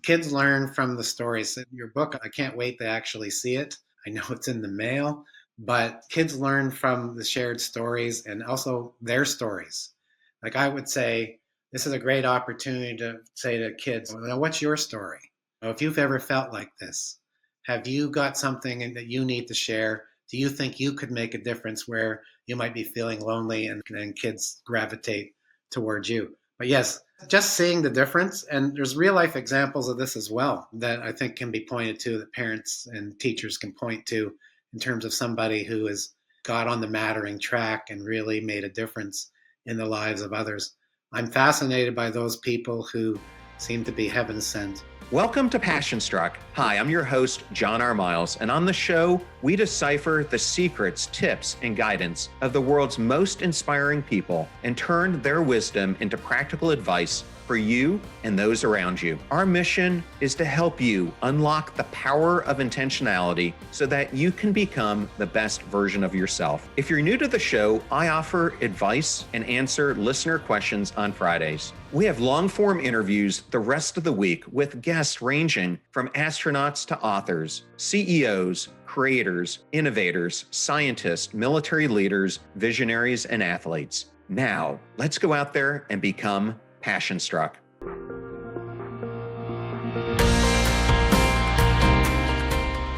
Kids learn from the stories. Your book, I can't wait to actually see it. I know it's in the mail, but kids learn from the shared stories and also their stories. Like I would say, this is a great opportunity to say to kids, well, what's your story? If you've ever felt like this, have you got something that you need to share? Do you think you could make a difference where you might be feeling lonely and kids gravitate towards you? But yes, just seeing the difference, and there's real life examples of this as well that I think can be pointed to, that parents and teachers can point to, in terms of somebody who has got on the mattering track and really made a difference in the lives of others. I'm fascinated by those people who seem to be heaven sent. Welcome to Passion Struck. Hi, I'm your host, John R. Miles, and on the show, we decipher the secrets, tips, and guidance of the world's most inspiring people and turn their wisdom into practical advice for you and those around you. Our mission is to help you unlock the power of intentionality so that you can become the best version of yourself. If you're new to the show, I offer advice and answer listener questions on Fridays. We have long-form interviews the rest of the week with guests ranging from astronauts to authors, CEOs, creators, innovators, scientists, military leaders, visionaries, and athletes. Now, let's go out there and become Passion Struck.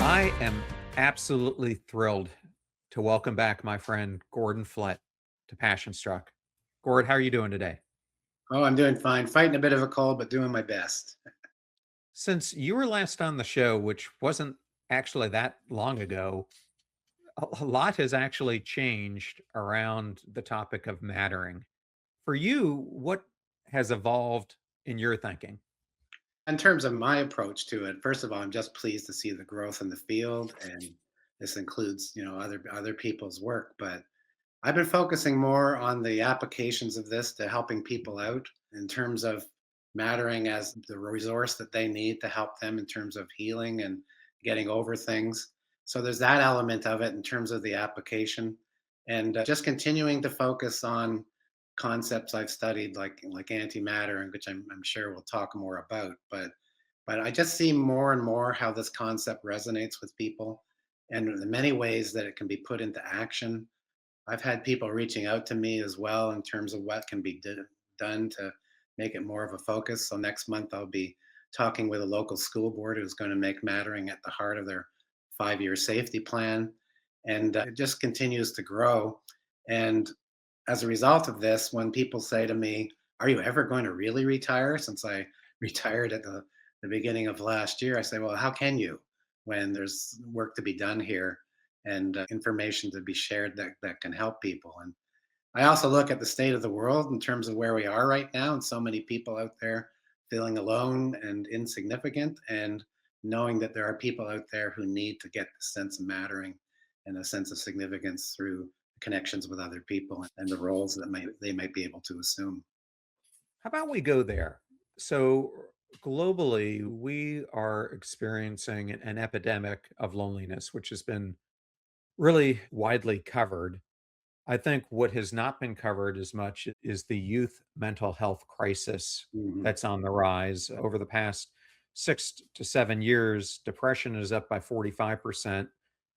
I am absolutely thrilled to welcome back my friend Gordon Flett to Passion Struck. Gord, how are you doing today? Oh, I'm doing fine. Fighting a bit of a cold, but doing my best. Since you were last on the show, which wasn't actually that long ago, a lot has actually changed around the topic of mattering. For you, what has evolved in your thinking? In terms of my approach to it, first of all, I'm just pleased to see the growth in the field, and this includes, other people's work. But I've been focusing more on the applications of this to helping people out in terms of mattering as the resource that they need to help them in terms of healing and getting over things. So there's that element of it in terms of the application, and just continuing to focus on concepts I've studied like antimatter, and which I'm sure we'll talk more about. But I just see more and more how this concept resonates with people, and the many ways that it can be put into action. I've had people reaching out to me as well in terms of what can be done to make it more of a focus. So next month I'll be talking with a local school board who's going to make mattering at the heart of their 5-year safety plan, and it just continues to grow. And as a result of this, when people say to me, "Are you ever going to really retire?" Since I retired at the beginning of last year, I say, "Well, how can you when there's work to be done here and information to be shared that can help people?" And I also look at the state of the world in terms of where we are right now, and so many people out there feeling alone and insignificant, and knowing that there are people out there who need to get the sense of mattering and a sense of significance through connections with other people and the roles that they might be able to assume. How about we go there? So, globally, we are experiencing an epidemic of loneliness, which has been really widely covered. I think what has not been covered as much is the youth mental health crisis Mhm. that's on the rise. Over the past 6 to 7 years, depression is up by 45%,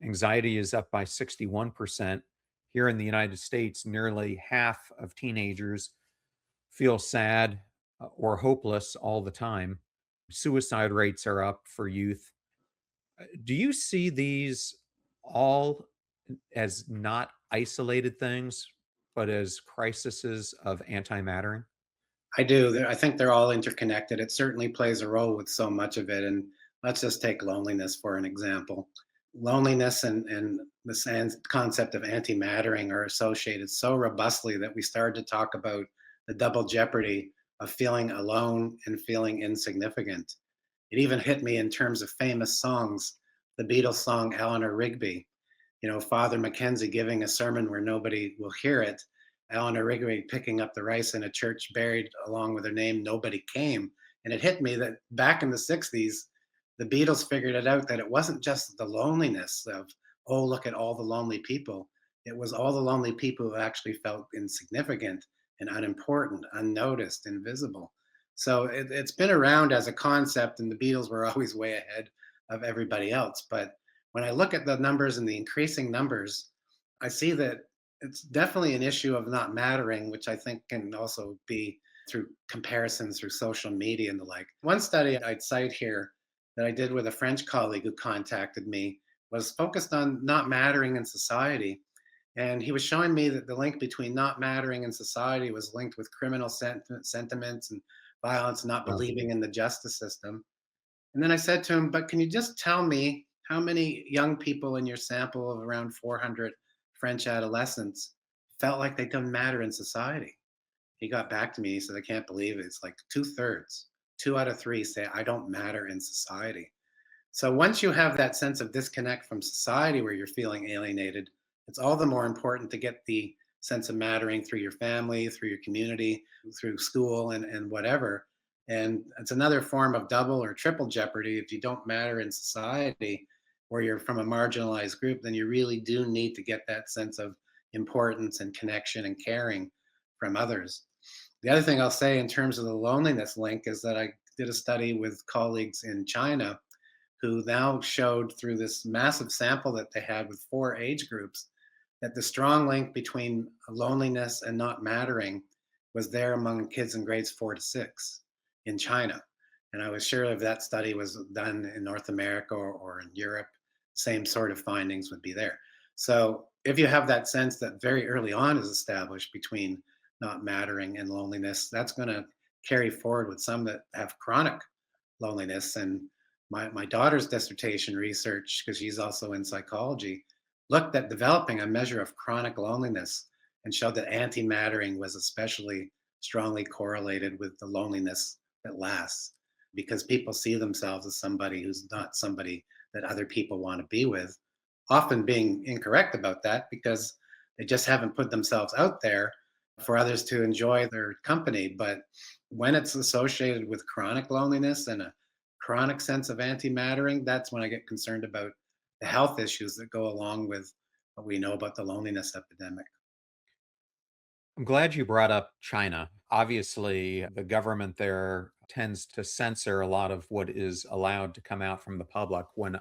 anxiety is up by 61%. Here in the United States, nearly half of teenagers feel sad or hopeless all the time. Suicide rates are up for youth. Do you see these all as not isolated things, but as crises of antimattering? I do. I think they're all interconnected. It certainly plays a role with so much of it. And let's just take loneliness for an example. Loneliness and the concept of antimattering are associated so robustly that we started to talk about the double jeopardy of feeling alone and feeling insignificant. It even hit me in terms of famous songs. The Beatles song Eleanor Rigby, Father Mackenzie giving a sermon where nobody will hear it, Eleanor Rigby picking up the rice in a church buried along with her name, Nobody Came. And it hit me that back in the 60s, the Beatles figured it out that it wasn't just the loneliness of, oh, look at all the lonely people. It was all the lonely people who actually felt insignificant and unimportant, unnoticed, invisible. So it's been around as a concept, and the Beatles were always way ahead of everybody else. But when I look at the numbers and the increasing numbers, I see that it's definitely an issue of not mattering, which I think can also be through comparisons through social media and the like. One study I'd cite here that I did with a French colleague who contacted me was focused on not mattering in society. And he was showing me that the link between not mattering in society was linked with criminal sentiments and violence, not Wow. believing in the justice system. And then I said to him, but can you just tell me how many young people in your sample of around 400 French adolescents felt like they didn't matter in society? He got back to me. He said, I can't believe it. It's like two-thirds, 2 out of 3 say, I don't matter in society. So once you have that sense of disconnect from society where you're feeling alienated, it's all the more important to get the sense of mattering through your family, through your community, through school, and whatever. And it's another form of double or triple jeopardy. If you don't matter in society or you're from a marginalized group, then you really do need to get that sense of importance and connection and caring from others. The other thing I'll say in terms of the loneliness link is that I did a study with colleagues in China who now showed through this massive sample that they had with 4 age groups that the strong link between loneliness and not mattering was there among kids in grades 4 to 6 in China. And I was sure if that study was done in North America or in Europe, same sort of findings would be there. So if you have that sense that very early on is established between not mattering and loneliness, that's going to carry forward with some that have chronic loneliness. And my daughter's dissertation research, because she's also in psychology, looked at developing a measure of chronic loneliness and showed that anti-mattering was especially strongly correlated with the loneliness that lasts because people see themselves as somebody who's not somebody that other people want to be with, often being incorrect about that because they just haven't put themselves out there for others to enjoy their company. But when it's associated with chronic loneliness and a chronic sense of anti-mattering, that's when I get concerned about the health issues that go along with what we know about the loneliness epidemic. I'm glad you brought up China. Obviously, the government there tends to censor a lot of what is allowed to come out from the public. When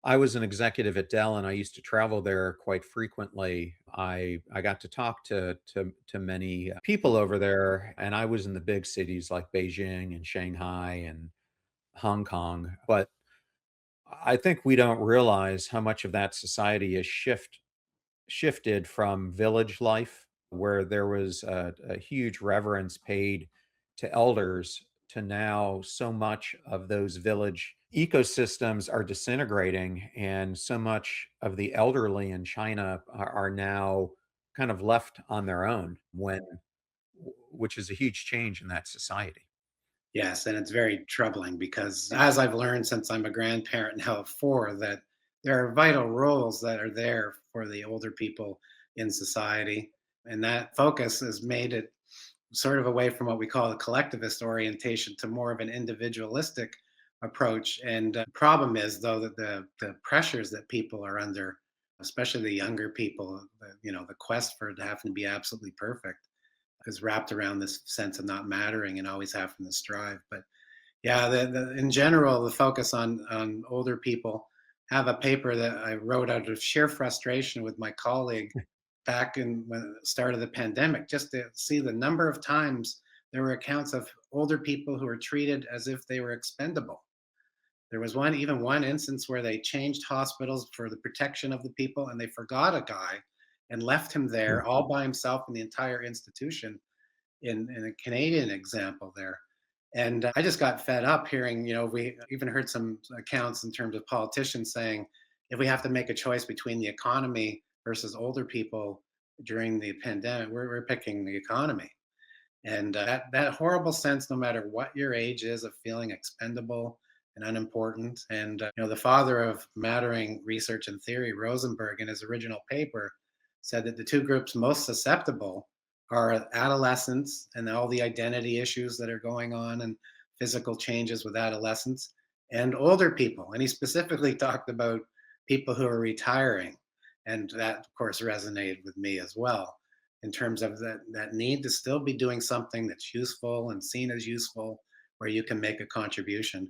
I was an executive at Dell and I used to travel there quite frequently, I got to talk to many people over there, and I was in the big cities like Beijing and Shanghai and Hong Kong. But I think we don't realize how much of that society is shifted from village life, where there was a huge reverence paid to elders, to now so much of those village ecosystems are disintegrating. And so much of the elderly in China are now kind of left on their own, which is a huge change in that society. Yes, and it's very troubling because as I've learned since I'm a grandparent now of 4, that there are vital roles that are there for the older people in society. And that focus has made it sort of away from what we call a collectivist orientation to more of an individualistic approach. And problem is, though, that the pressures that people are under, especially the younger people, the quest for it to having to be absolutely perfect is wrapped around this sense of not mattering and always having to strive. But yeah, in general, the focus on older people. Have a paper that I wrote out of sheer frustration with my colleague back in when the start of the pandemic, just to see the number of times there were accounts of older people who were treated as if they were expendable. There was one instance where they changed hospitals for the protection of the people, and they forgot a guy and left him there all by himself in the entire institution in a Canadian example there. And I just got fed up hearing, we even heard some accounts in terms of politicians saying, if we have to make a choice between the economy versus older people during the pandemic, we're picking the economy. And that horrible sense, no matter what your age is, of feeling expendable and unimportant. And the father of mattering research and theory, Rosenberg, in his original paper, said that the two groups most susceptible are adolescents and all the identity issues that are going on and physical changes with adolescents, and older people. And he specifically talked about people who are retiring. And that, of course, resonated with me as well. in terms of that need to still be doing something that's useful and seen as useful, where you can make a contribution.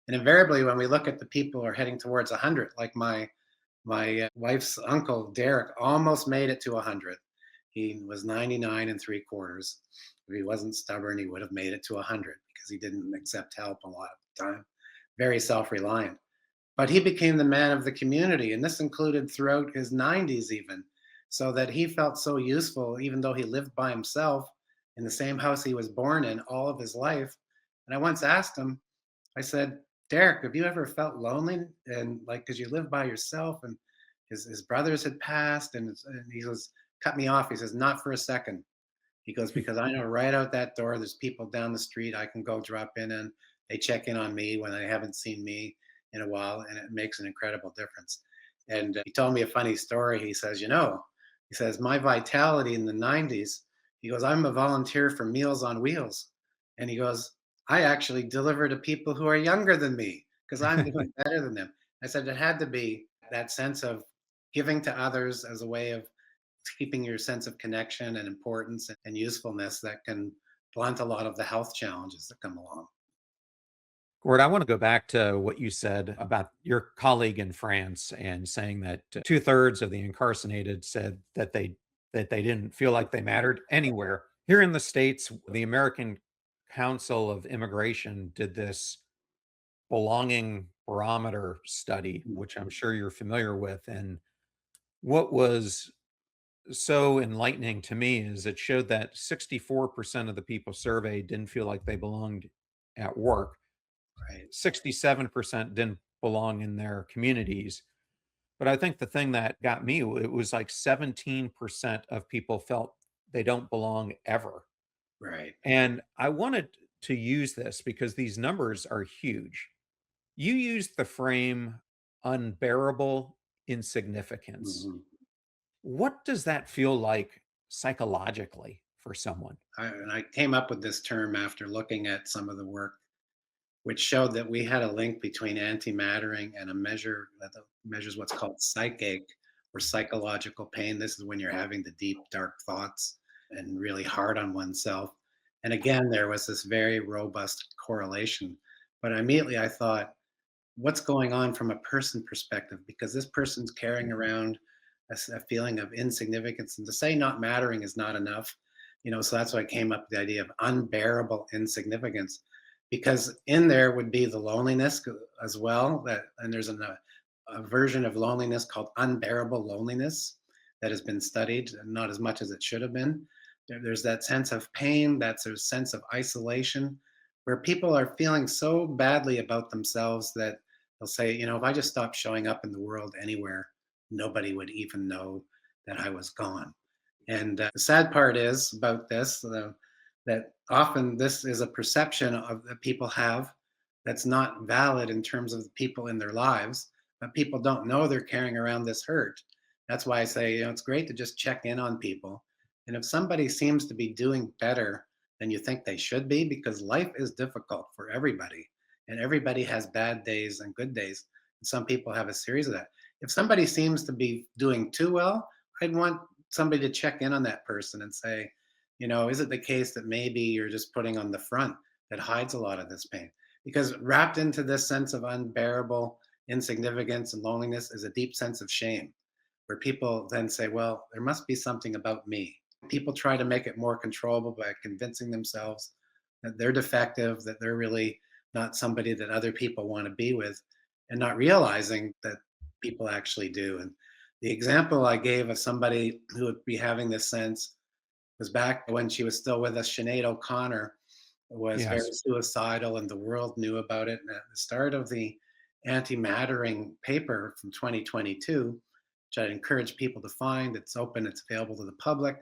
And invariably, when we look at the people who are heading towards 100, like my wife's uncle Derek almost made it to 100. He was 99 and three quarters. If he wasn't stubborn, he would have made it to 100 because he didn't accept help a lot of the time. Very self-reliant. But he became the man of the community, and this included throughout his 90s even, so that he felt so useful, even though he lived by himself in the same house he was born in all of his life. And I once asked him, I said, Derek, have you ever felt lonely? And like, because you live by yourself, and his brothers had passed, and he goes, cut me off. He says, not for a second. He goes, because I know right out that door, there's people down the street I can go drop in and they check in on me when they haven't seen me in a while. And it makes an incredible difference. And he told me a funny story. He says, he says, my vitality in the 90s, he goes, I'm a volunteer for Meals on Wheels. And he goes, I actually deliver to people who are younger than me because I'm doing better than them. I said, it had to be that sense of giving to others as a way of keeping your sense of connection and importance and usefulness that can blunt a lot of the health challenges that come along. Gord, I want to go back to what you said about your colleague in France and saying that two-thirds of the incarcerated said that they didn't feel like they mattered anywhere. Here in the States, the American Council of Immigration did this belonging barometer study, which I'm sure you're familiar with. And what was so enlightening to me is it showed that 64% of the people surveyed didn't feel like they belonged at work. Right. 67% didn't belong in their communities. But I think the thing that got me, it was like 17% of people felt they don't belong ever. Right. And I wanted to use this because these numbers are huge. You used the frame unbearable insignificance. Mhm. What does that feel like psychologically for someone? And I came up with this term after looking at some of the work, which showed that we had a link between antimattering and a measure that measures what's called psychache or psychological pain. This is when you're having the deep, dark thoughts and really hard on oneself. And again, there was this very robust correlation. But immediately I thought, what's going on from a person perspective? Because this person's carrying around a feeling of insignificance, and to say not mattering is not enough. So that's why I came up with the idea of unbearable insignificance, because in there would be the loneliness as well. And there's a version of loneliness called unbearable loneliness that has been studied, and not as much as it should have been. There's that sense of pain, that's a sense of isolation, where people are feeling so badly about themselves that they'll say, if I just stopped showing up in the world anywhere, nobody would even know that I was gone. And the sad part is about this, that often this is a perception of that people have that's not valid in terms of the people in their lives, but people don't know they're carrying around this hurt. That's why I say, it's great to just check in on people. And if somebody seems to be doing better than you think they should be, because life is difficult for everybody, and everybody has bad days and good days. And some people have a series of that. If somebody seems to be doing too well, I'd want somebody to check in on that person and say, is it the case that maybe you're just putting on the front that hides a lot of this pain? Because wrapped into this sense of unbearable insignificance and loneliness is a deep sense of shame, where people then say, well, there must be something about me. People try to make it more controllable by convincing themselves that they're defective, that they're really not somebody that other people want to be with, and not realizing that people actually do. And the example I gave of somebody who would be having this sense was back when she was still with us. Sinead O'Connor was very Yes. suicidal, and the world knew about it. And at the start of the anti-mattering paper from 2022, which I'd encourage people to find, it's open, it's available to the public,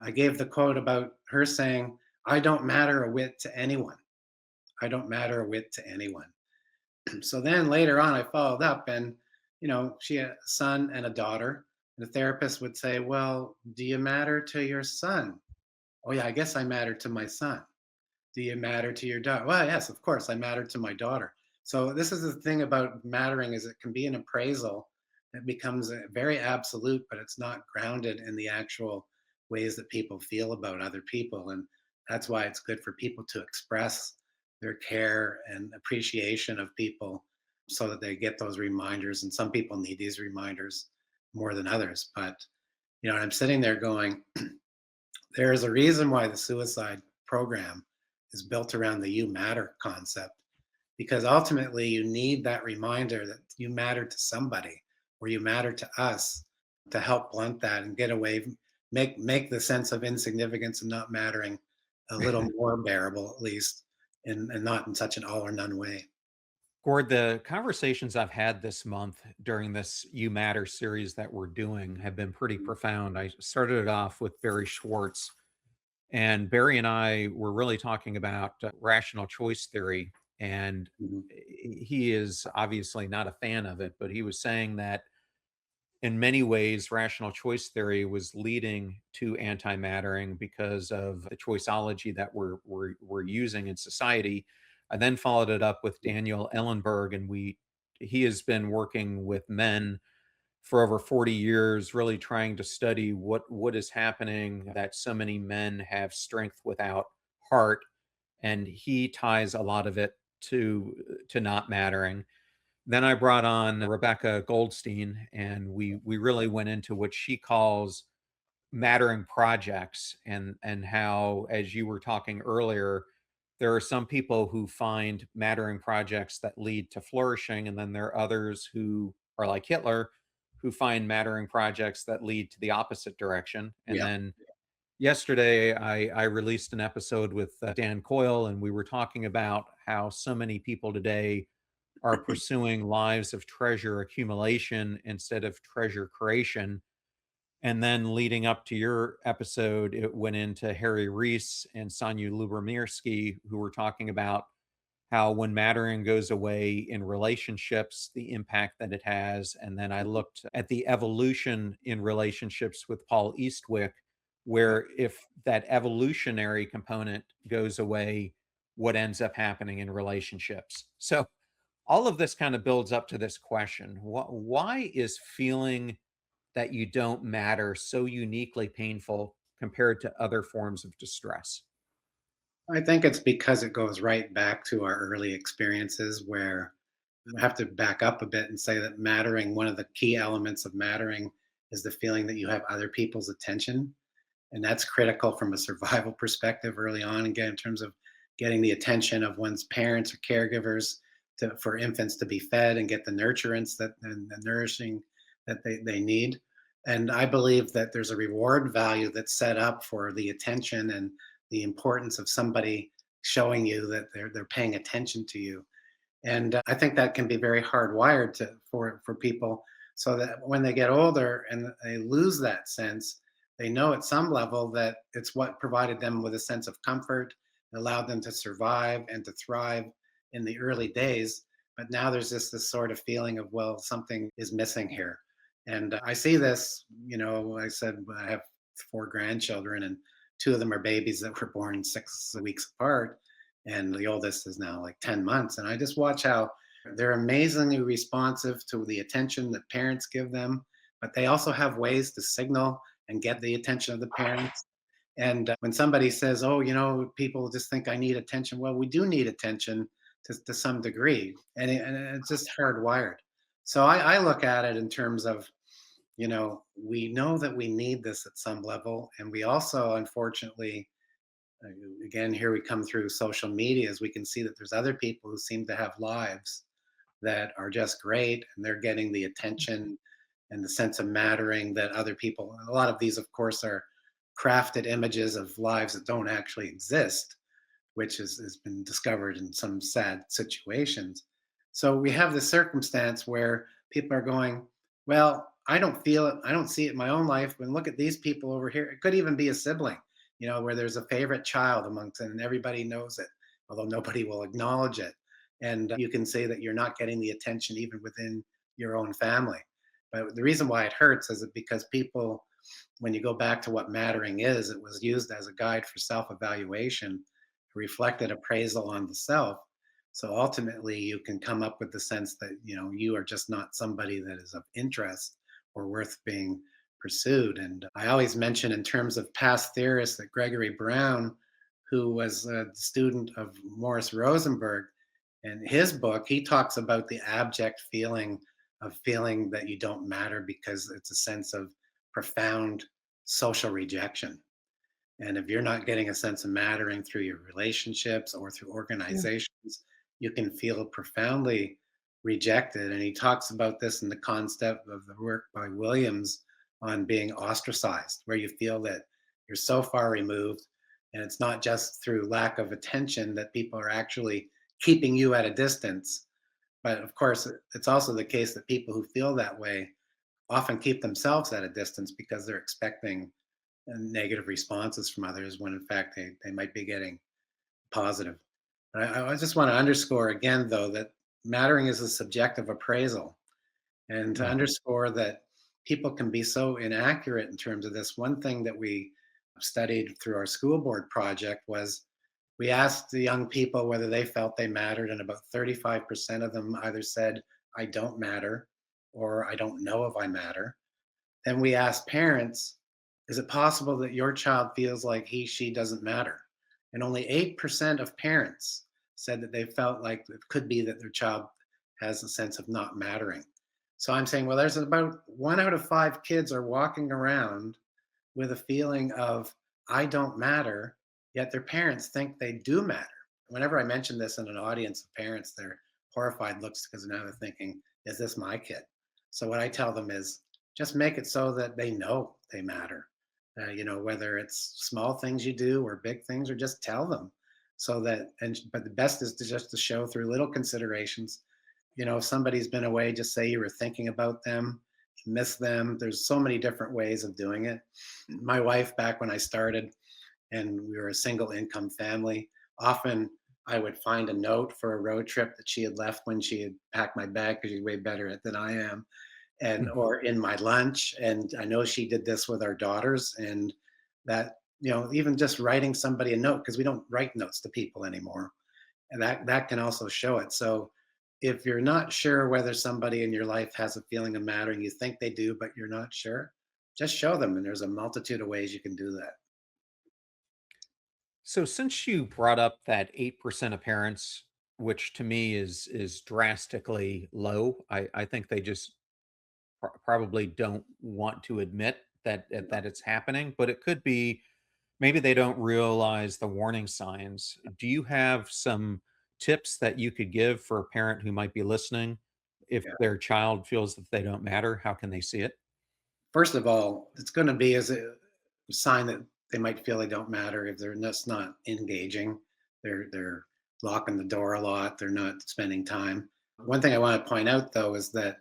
I gave the quote about her saying, I don't matter a whit to anyone. I don't matter a whit to anyone. So then later on, I followed up, and she had a son and a daughter. And the therapist would say, well, do you matter to your son? Oh, yeah, I guess I matter to my son. Do you matter to your daughter? Well, yes, of course, I matter to my daughter. So this is the thing about mattering, is it can be an appraisal that becomes very absolute, but it's not grounded in the actual ways that people feel about other people. And that's why it's good for people to express their care and appreciation of people so that they get those reminders. And some people need these reminders more than others. But, I'm sitting there going, there is a reason why the suicide program is built around the you matter concept, because ultimately you need that reminder that you matter to somebody or you matter to us to help blunt that and get away, make the sense of insignificance and not mattering a little more bearable, at least, and not in such an all or none way. Gord, the conversations I've had this month during this You Matter series that we're doing have been pretty profound. I started it off with Barry Schwartz, and Barry and I were really talking about rational choice theory. And Mhm. he is obviously not a fan of it, but he was saying that in many ways, rational choice theory was leading to anti-mattering because of the choiceology that we're using in society. I then followed it up with Daniel Ellenberg, and he has been working with men for over 40 years, really trying to study what is happening that so many men have strength without heart, and he ties a lot of it to not mattering. Then I brought on Rebecca Goldstein, and we really went into what she calls mattering projects, and how, as you were talking earlier, there are some people who find mattering projects that lead to flourishing, and then there are others who are like Hitler, who find mattering projects that lead to the opposite direction. And Yeah. then yesterday, I released an episode with Dan Coyle, and we were talking about how so many people today are pursuing lives of treasure accumulation instead of treasure creation. And then leading up to your episode, it went into Harry Reese and Sonia Lubomirsky, who were talking about how when mattering goes away in relationships, the impact that it has. And then I looked at the evolution in relationships with Paul Eastwick, Yeah. where if that evolutionary component goes away, what ends up happening in relationships. So all of this kind of builds up to this question. Why is feeling that you don't matter so uniquely painful compared to other forms of distress? I think it's because it goes right back to our early experiences where I have to back up a bit and say that mattering, one of the key elements of mattering is the feeling that you have other people's attention. And that's critical from a survival perspective early on, again, in terms of getting the attention of one's parents or caregivers for infants to be fed and get the nurturance that and the nourishing that they need. And I believe that there's a reward value that's set up for the attention and the importance of somebody showing you that they're paying attention to you. And I think that can be very hardwired for people, so that when they get older and they lose that sense, they know at some level that it's what provided them with a sense of comfort, allowed them to survive and to thrive in the early days. But now there's this sort of feeling of, well, something is missing here. And I see this, I said I have four grandchildren, and two of them are babies that were born 6 weeks apart, and the oldest is now like 10 months. And I just watch how they're amazingly responsive to the attention that parents give them, but they also have ways to signal and get the attention of the parents. And when somebody says, oh, people just think I need attention, well, we do need attention to some degree, and it's just hardwired. So I look at it in terms of, we know that we need this at some level. And we also, unfortunately, uh, again, here we come through social media, as we can see that there's other people who seem to have lives that are just great, and they're getting the attention and the sense of mattering that other people. A lot of these, of course, are crafted images of lives that don't actually exist, which has been discovered in some sad situations. So we have this circumstance where people are going, well, I don't feel it. I don't see it in my own life. But look at these people over here. It could even be a sibling, where there's a favorite child amongst it and everybody knows it, although nobody will acknowledge it. And you can say that you're not getting the attention even within your own family. But the reason why it hurts is because people, when you go back to what mattering is, it was used as a guide for self evaluation, reflected appraisal on the self. So ultimately, you can come up with the sense that you are just not somebody that is of interest or worth being pursued. And I always mention, in terms of past theorists, that Gregory Brown, who was a student of Morris Rosenberg, in his book, he talks about the abject feeling of feeling that you don't matter, because it's a sense of profound social rejection. And if you're not getting a sense of mattering through your relationships or through Yeah. organizations, you can feel profoundly rejected. And he talks about this in the concept of the work by Williams on being ostracized, where you feel that you're so far removed. And it's not just through lack of attention that people are actually keeping you at a distance. But of course, it's also the case that people who feel that way often keep themselves at a distance because they're expecting negative responses from others, when in fact they might be getting positive. But I just want to underscore again, though, that mattering is a subjective appraisal. And to Yeah. underscore that people can be so inaccurate in terms of this, one thing that we studied through our school board project was we asked the young people whether they felt they mattered, and about 35% of them either said, I don't matter, or I don't know if I matter. Then we asked parents, is it possible that your child feels like he, she doesn't matter? And only 8% of parents said that they felt like it could be that their child has a sense of not mattering. So I'm saying, well, there's about 1 out of 5 kids are walking around with a feeling of, I don't matter, yet their parents think they do matter. Whenever I mention this in an audience of parents, they're horrified looks, because now they're thinking, is this my kid? So what I tell them is, just make it so that they know they matter. Whether it's small things you do or big things, or just tell them, so that, and but the best is to just to show through little considerations. If somebody's been away, just say you were thinking about them, you miss them. There's so many different ways of doing it. My wife, back when I started and we were a single income family, often I would find a note for a road trip that she had left when she had packed my bag, because she's way better at it than I am, and Mhm. or in my lunch. And I know she did this with our daughters, and that, even just writing somebody a note, because we don't write notes to people anymore, and that can also show it. So if you're not sure whether somebody in your life has a feeling of mattering, you think they do, but you're not sure, just show them. And there's a multitude of ways you can do that. So since you brought up that 8% of parents, which to me is drastically low, I think they just probably don't want to admit that it's happening, but it could be maybe they don't realize the warning signs. Do you have some tips that you could give for a parent who might be listening? If Yeah. their child feels that they don't matter, how can they see it? First of all, it's going to be as a sign that they might feel they don't matter if they're just not engaging. They're locking the door a lot. They're not spending time. One thing I want to point out, though, is that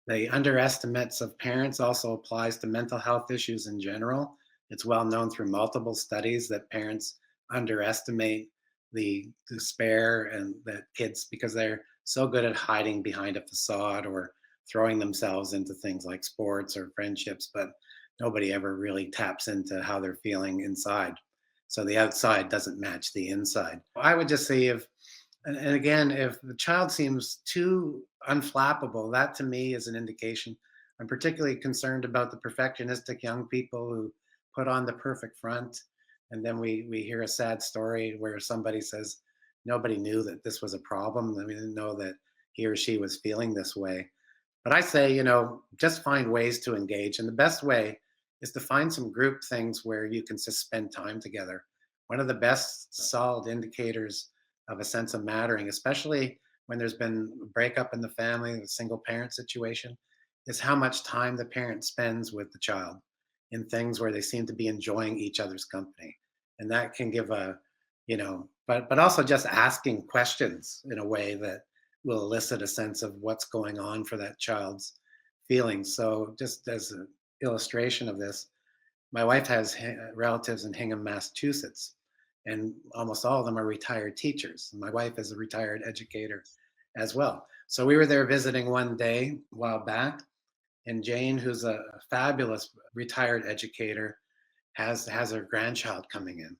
the underestimates of parents also applies to mental health issues in general. It's well known through multiple studies that parents underestimate the despair and that kids, because they're so good at hiding behind a facade or throwing themselves into things like sports or friendships, but nobody ever really taps into how they're feeling inside. So the outside doesn't match the inside. I would just say, if, and again, if the child seems too unflappable, that to me is an indication. I'm particularly concerned about the perfectionistic young people who put on the perfect front. And then we hear a sad story where somebody says, nobody knew that this was a problem. We didn't know that he or she was feeling this way. But I say, just find ways to engage. And the best way is to find some group things where you can just spend time together. One of the best solid indicators of a sense of mattering, especially when there's been a breakup in the family, a single parent situation, is how much time the parent spends with the child in things where they seem to be enjoying each other's company. And that can give but also just asking questions in a way that will elicit a sense of what's going on for that child's feelings. So, just as an illustration of this, my wife has relatives in Hingham, Massachusetts, and almost all of them are retired teachers. My wife is a retired educator as well. So we were there visiting one day a while back, and Jane, who's a fabulous retired educator, has her grandchild coming in.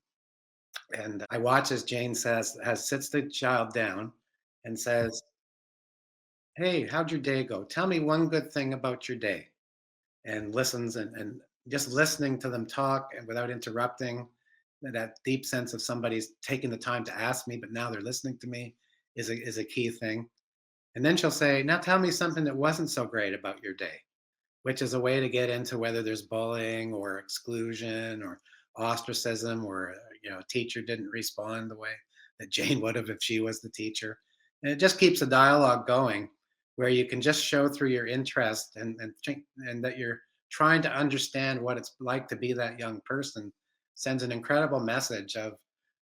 And I watch as Jane sits the child down and says, "Hey, how'd your day go? Tell me one good thing about your day." And listens, and just listening to them talk and without interrupting, that deep sense of somebody's taking the time to ask me, but now they're listening to me is a key thing. And then she'll say, "Now tell me something that wasn't so great about your day," which is a way to get into whether there's bullying or exclusion or ostracism, or a teacher didn't respond the way that Jane would have if she was the teacher. And it just keeps a dialogue going where you can just show through your interest and that you're trying to understand what it's like to be that young person, sends an incredible message of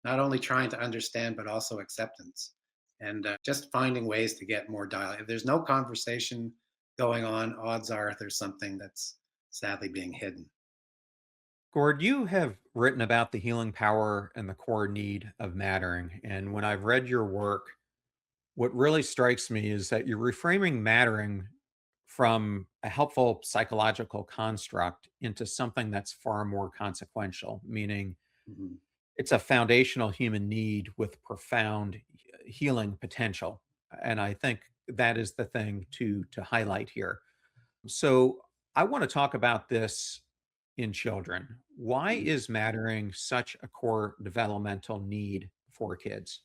not only trying to understand but also acceptance, and just finding ways to get more dialogue. If there's no conversation going on, odds are there's something that's sadly being hidden. Gord, you have written about the healing power and the core need of mattering. And when I've read your work, what really strikes me is that you're reframing mattering from a helpful psychological construct into something that's far more consequential, meaning Mhm. it's a foundational human need with profound healing potential. And I think that is the thing to highlight here. So I want to talk about this in children. Why Mhm. is mattering such a core developmental need for kids?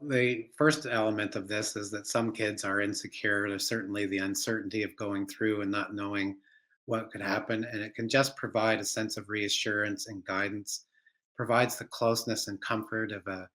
The first element of this is that some kids are insecure. There's certainly the uncertainty of going through and not knowing what could happen. And it can just provide a sense of reassurance and guidance, provides the closeness and comfort of a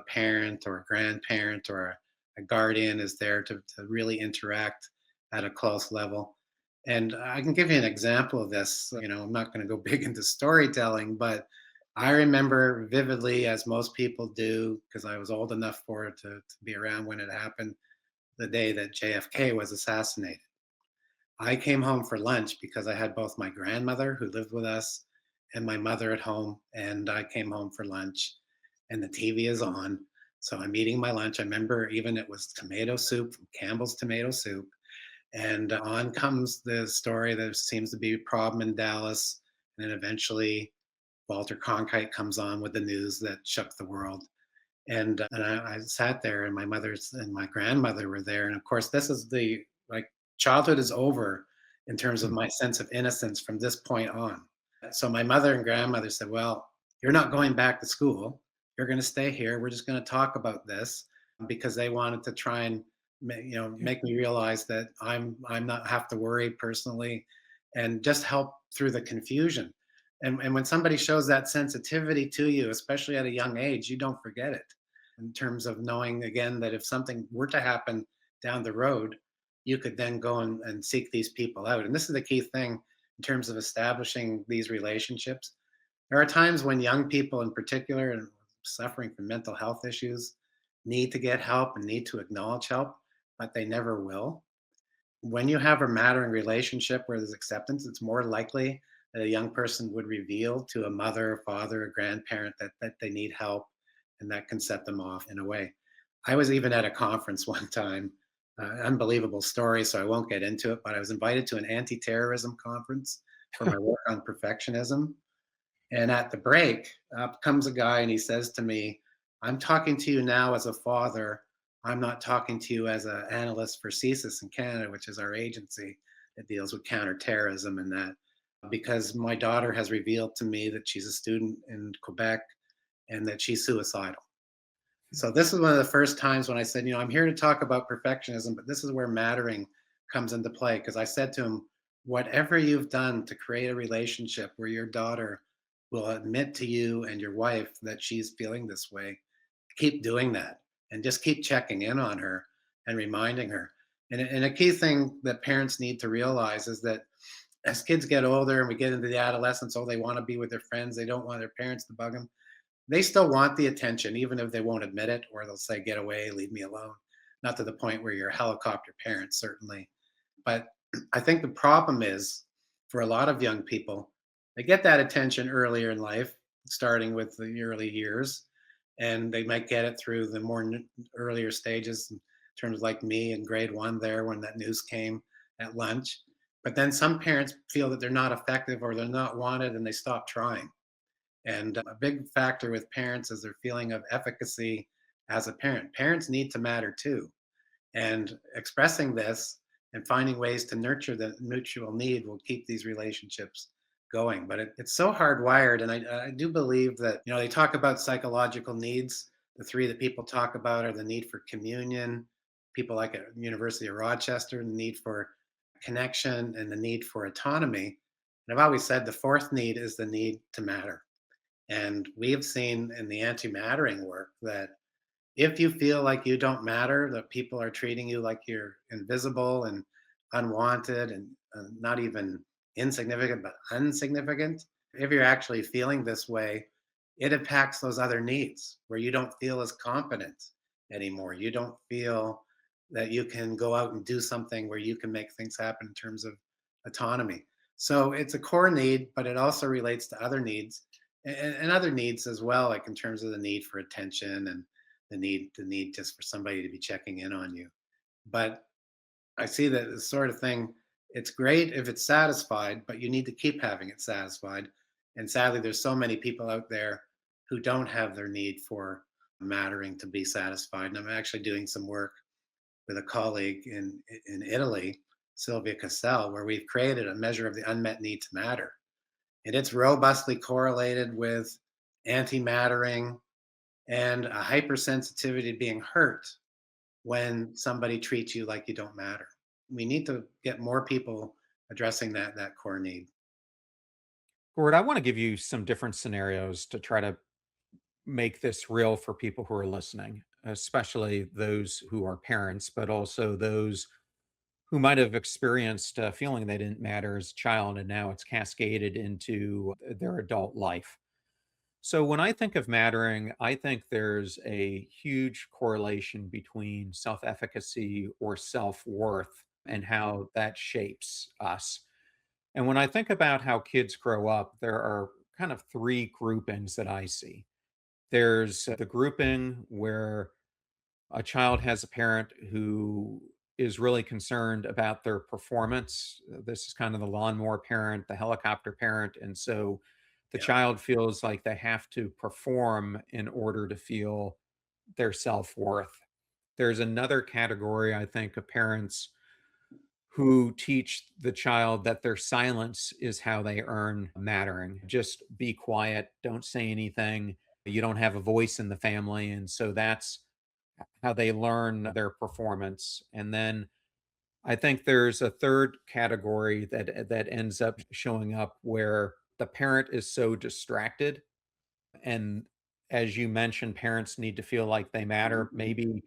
parent or a grandparent or a guardian is there to really interact at a close level. And I can give you an example of this. I'm not going to go big into storytelling, but I remember vividly, as most people do, because I was old enough for it to be around when it happened, the day that JFK was assassinated. I came home for lunch because I had both my grandmother who lived with us and my mother at home. And I came home for lunch and the TV is on. So I'm eating my lunch. I remember even it was tomato soup from Campbell's Tomato Soup. And on comes the story that there seems to be a problem in Dallas. And then eventually Walter Cronkite comes on with the news that shook the world. And I sat there, and my mother's and my grandmother were there. And of course, this is the like childhood is over in terms of Mm. my sense of innocence from this point on. So my mother and grandmother said, "Well, you're not going back to school. You're going to stay here. We're just going to talk about this," because they wanted to try and Yeah. make me realize that I'm not have to worry personally, and just help through the confusion. And when somebody shows that sensitivity to you, especially at a young age, you don't forget it, in terms of knowing again that if something were to happen down the road, you could then go and seek these people out. And this is the key thing in terms of establishing these relationships. There are times when young people in particular and suffering from mental health issues need to get help and need to acknowledge help, but they never will. When you have a mattering relationship where there's acceptance, it's more likely that a young person would reveal to a mother, a father, a grandparent that they need help, and that can set them off in a way. I was even at a conference one time, unbelievable story, so I won't get into it, but I was invited to an anti terrorism conference for my work on perfectionism. And at the break, up comes a guy and he says to me, "I'm talking to you now as a father. I'm not talking to you as an analyst for CSIS in Canada, which is our agency that deals with counterterrorism and that, because my daughter has revealed to me that she's a student in Quebec and that she's suicidal." So this is one of the first times when I said, I'm here to talk about perfectionism, but this is where mattering comes into play. Because I said to him, whatever you've done to create a relationship where your daughter will admit to you and your wife that she's feeling this way, keep doing that and just keep checking in on her and reminding her. And a key thing that parents need to realize is that as kids get older and we get into the adolescence, oh, they want to be with their friends. They don't want their parents to bug them. They still want the attention, even if they won't admit it, or they'll say, "Get away, leave me alone." Not to the point where you're a helicopter parent, certainly. But I think the problem is for a lot of young people, they get that attention earlier in life, starting with the early years, and they might get it through the more earlier stages, in terms of like me in grade one, there when that news came at lunch. But then some parents feel that they're not effective or they're not wanted and they stop trying. And a big factor with parents is their feeling of efficacy as a parent. Parents need to matter too. And expressing this and finding ways to nurture the mutual need will keep these relationships going. But it's so hardwired. And I do believe that, they talk about psychological needs. The three that people talk about are the need for communion, people like at University of Rochester, the need for connection and the need for autonomy. And I've always said the fourth need is the need to matter. And we have seen in the anti-mattering work that if you feel like you don't matter, that people are treating you like you're invisible and unwanted and not even insignificant, but unsignificant, if you're actually feeling this way, it impacts those other needs where you don't feel as competent anymore. You don't feel that you can go out and do something where you can make things happen in terms of autonomy. So it's a core need, but it also relates to other needs and other needs as well, like in terms of the need for attention and the need just for somebody to be checking in on you. But I see that the sort of thing, it's great if it's satisfied, but you need to keep having it satisfied. And sadly, there's so many people out there who don't have their need for mattering to be satisfied. And I'm actually doing some work with a colleague in Italy, Sylvia Cassell, where we've created a measure of the unmet need to matter. And it's robustly correlated with anti-mattering and a hypersensitivity to being hurt when somebody treats you like you don't matter. We need to get more people addressing that core need. Gord, I want to give you some different scenarios to try to make this real for people who are listening, especially those who are parents, but also those who might have experienced a feeling they didn't matter as a child and now it's cascaded into their adult life. So when I think of mattering, I think there's a huge correlation between self efficacy or self worth and how that shapes us. And when I think about how kids grow up, there are kind of three groupings that I see. There's the grouping where a child has a parent who is really concerned about their performance. This is kind of the lawnmower parent, the helicopter parent. And so the Yeah. child feels like they have to perform in order to feel their self worth. There's another category, I think, of parents who teach the child that their silence is how they earn mattering. Just be quiet, don't say anything. You don't have a voice in the family. And so that's how they learn their performance. And then I think there's a third category that ends up showing up where the parent is so distracted. And as you mentioned, parents need to feel like they matter. Maybe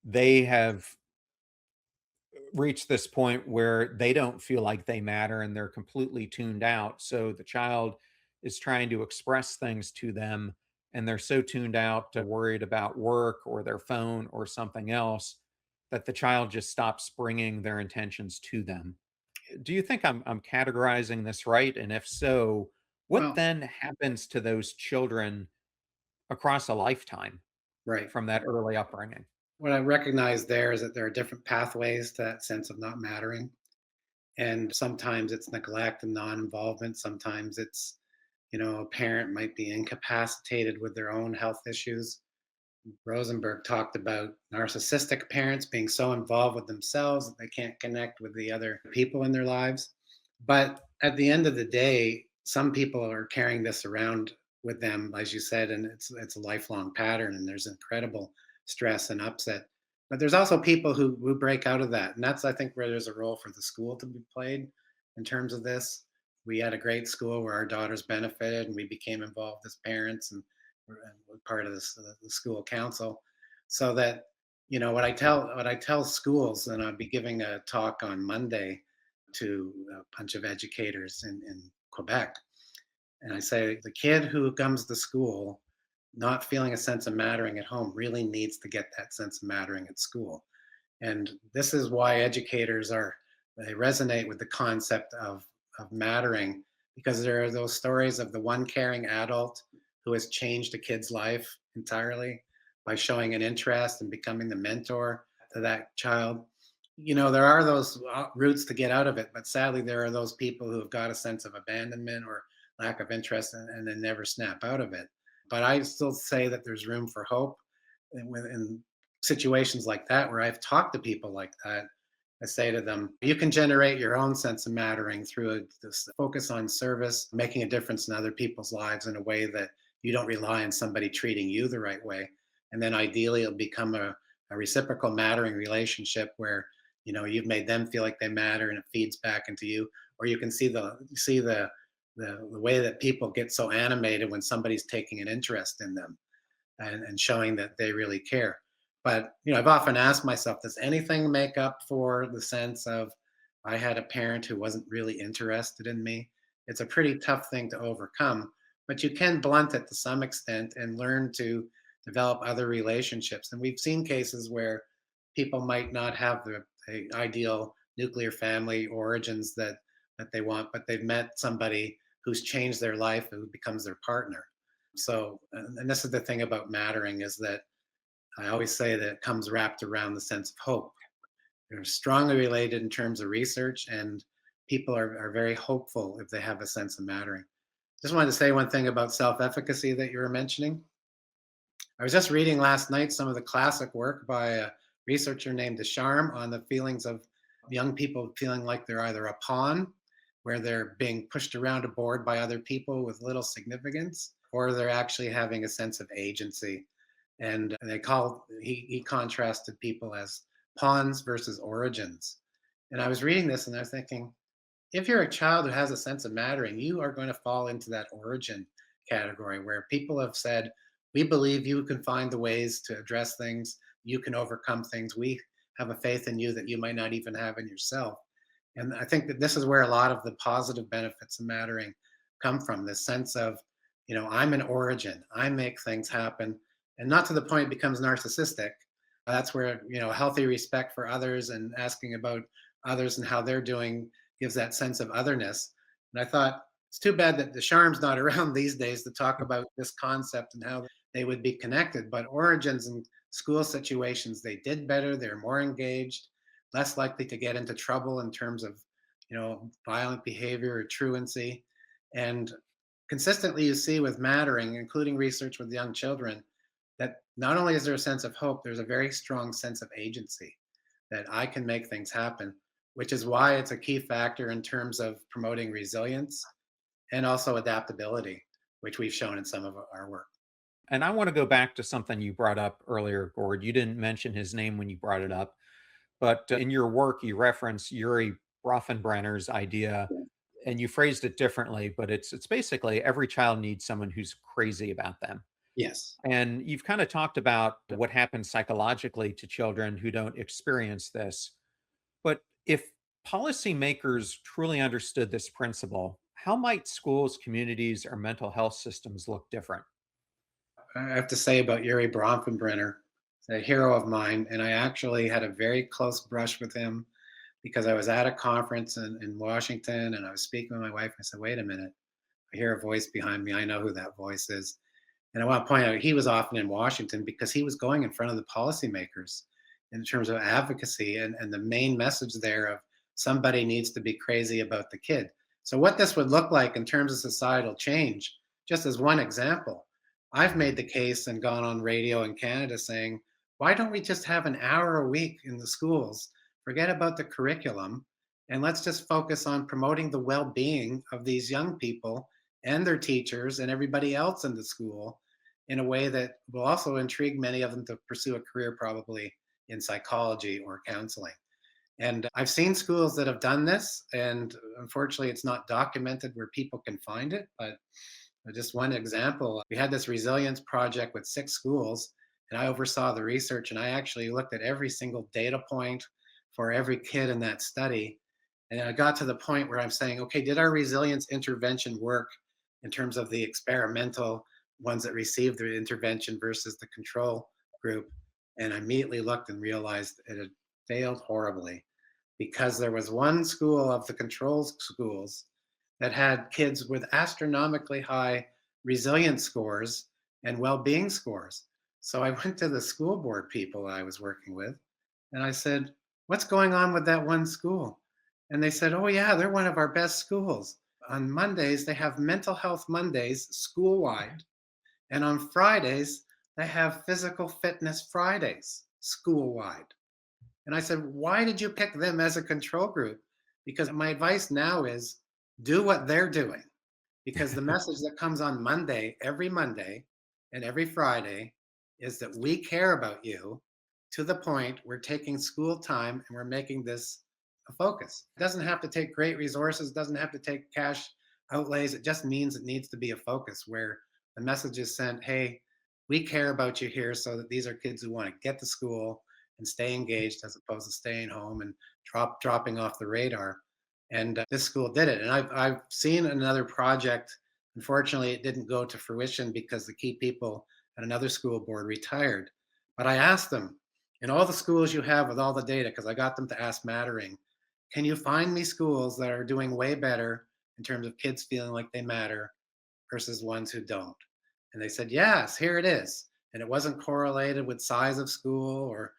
they have reach this point where they don't feel like they matter and they're completely tuned out. So the child is trying to express things to them and they're so tuned out to worried about work or their phone or something else that the child just stops bringing their intentions to them. Do you think I'm categorizing this right? And if so, what Well, then happens to those children across a lifetime right. from that early upbringing? What I recognize there is that there are different pathways to that sense of not mattering. And sometimes it's neglect and non involvement. Sometimes it's, a parent might be incapacitated with their own health issues. Rosenberg talked about narcissistic parents being so involved with themselves that they can't connect with the other people in their lives. But at the end of the day, some people are carrying this around with them, as you said, and it's a lifelong pattern, and there's incredible stress and upset. But there's also people who break out of that, and that's I think where there's a role for the school to be played in terms of this. We had a great school where our daughters benefited, and we became involved as parents, and we're part of this the school council, so that what I tell schools, and I'll be giving a talk on Monday to a bunch of educators in Quebec. And I say the kid who comes to school not feeling a sense of mattering at home really needs to get that sense of mattering at school. And this is why educators they resonate with the concept of mattering, because there are those stories of the one caring adult who has changed a kid's life entirely by showing an interest and becoming the mentor to that child. There are those routes to get out of it, but sadly, there are those people who have got a sense of abandonment or lack of interest and then never snap out of it. But I still say that there's room for hope in situations like that where I've talked to people like that I say to them, you can generate your own sense of mattering through this focus on service, making a difference in other people's lives in a way that you don't rely on somebody treating you the right way. And then ideally, it'll become a reciprocal mattering relationship where you've made them feel like they matter and it feeds back into you. Or you can see the way that people get so animated when somebody's taking an interest in them and showing that they really care. But I've often asked myself, does anything make up for the sense of I had a parent who wasn't really interested in me? It's a pretty tough thing to overcome, but you can blunt it to some extent and learn to develop other relationships. And we've seen cases where people might not have the ideal nuclear family origins that they want, but they've met somebody who's changed their life and who becomes their partner. So, and this is the thing about mattering, is that I always say that it comes wrapped around the sense of hope. They're strongly related in terms of research, and people are very hopeful if they have a sense of mattering. Just wanted to say one thing about self-efficacy that you were mentioning. I was just reading last night some of the classic work by a researcher named Descharmes on the feelings of young people feeling like they're either a pawn, where they're being pushed around a board by other people with little significance, or they're actually having a sense of agency. And he contrasted people as pawns versus origins. And I was reading this and I was thinking, if you're a child who has a sense of mattering, you are going to fall into that origin category where people have said, we believe you can find the ways to address things, you can overcome things. We have a faith in you that you might not even have in yourself. And I think that this is where a lot of the positive benefits of mattering come from, this sense of, I'm an origin, I make things happen, and not to the point it becomes narcissistic. That's where, healthy respect for others and asking about others and how they're doing gives that sense of otherness. And I thought, it's too bad that the Charm's not around these days to talk about this concept and how they would be connected. But origins and school situations, they did better, they're more engaged, less likely to get into trouble in terms of, violent behavior or truancy. And consistently, you see with mattering, including research with young children, that not only is there a sense of hope, there's a very strong sense of agency that I can make things happen, which is why it's a key factor in terms of promoting resilience and also adaptability, which we've shown in some of our work. And I want to go back to something you brought up earlier, Gord. You didn't mention his name when you brought it up, but in your work, you reference Yuri Brofenbrenner's idea, and you phrased it differently, but it's basically every child needs someone who's crazy about them. Yes. And you've kind of talked about what happens psychologically to children who don't experience this. But if policymakers truly understood this principle, how might schools, communities, or mental health systems look different? I have to say about Yuri Bronfenbrenner, a hero of mine, and I actually had a very close brush with him because I was at a conference in Washington and I was speaking with my wife. I said, wait a minute, I hear a voice behind me. I know who that voice is. And I want to point out he was often in Washington because he was going in front of the policymakers in terms of advocacy and the main message there of somebody needs to be crazy about the kid. So what this would look like in terms of societal change, just as one example, I've made the case and gone on radio in Canada saying, why don't we just have an hour a week in the schools? Forget about the curriculum and let's just focus on promoting the well-being of these young people and their teachers and everybody else in the school in a way that will also intrigue many of them to pursue a career probably in psychology or counseling. And I've seen schools that have done this, and unfortunately, it's not documented where people can find it. But just one example, we had this resilience project with 6 schools, and I oversaw the research, and I actually looked at every single data point for every kid in that study. And I got to the point where I'm saying, okay, did our resilience intervention work in terms of the experimental ones that received the intervention versus the control group? And I immediately looked and realized it had failed horribly because there was one school of the control schools that had kids with astronomically high resilience scores and well-being scores. So I went to the school board people I was working with and I said, what's going on with that one school? And they said, oh yeah, they're one of our best schools. On Mondays, they have mental health Mondays school-wide. And on Fridays, they have physical fitness Fridays school-wide. And I said, why did you pick them as a control group? Because my advice now is do what they're doing. Because the message that comes on Monday, every Monday and every Friday, is that we care about you to the point we're taking school time and we're making this a focus. It doesn't have to take great resources, doesn't have to take cash outlays. It just means it needs to be a focus where the message is sent, hey, we care about you here, so that these are kids who want to get to school and stay engaged as opposed to staying home and dropping off the radar. And this school did it. And I've seen another project. Unfortunately, it didn't go to fruition because the key people at another school board retired. But I asked them, in all the schools you have with all the data, because I got them to ask Mattering, can you find me schools that are doing way better in terms of kids feeling like they matter versus ones who don't? And they said, yes, here it is. And it wasn't correlated with size of school or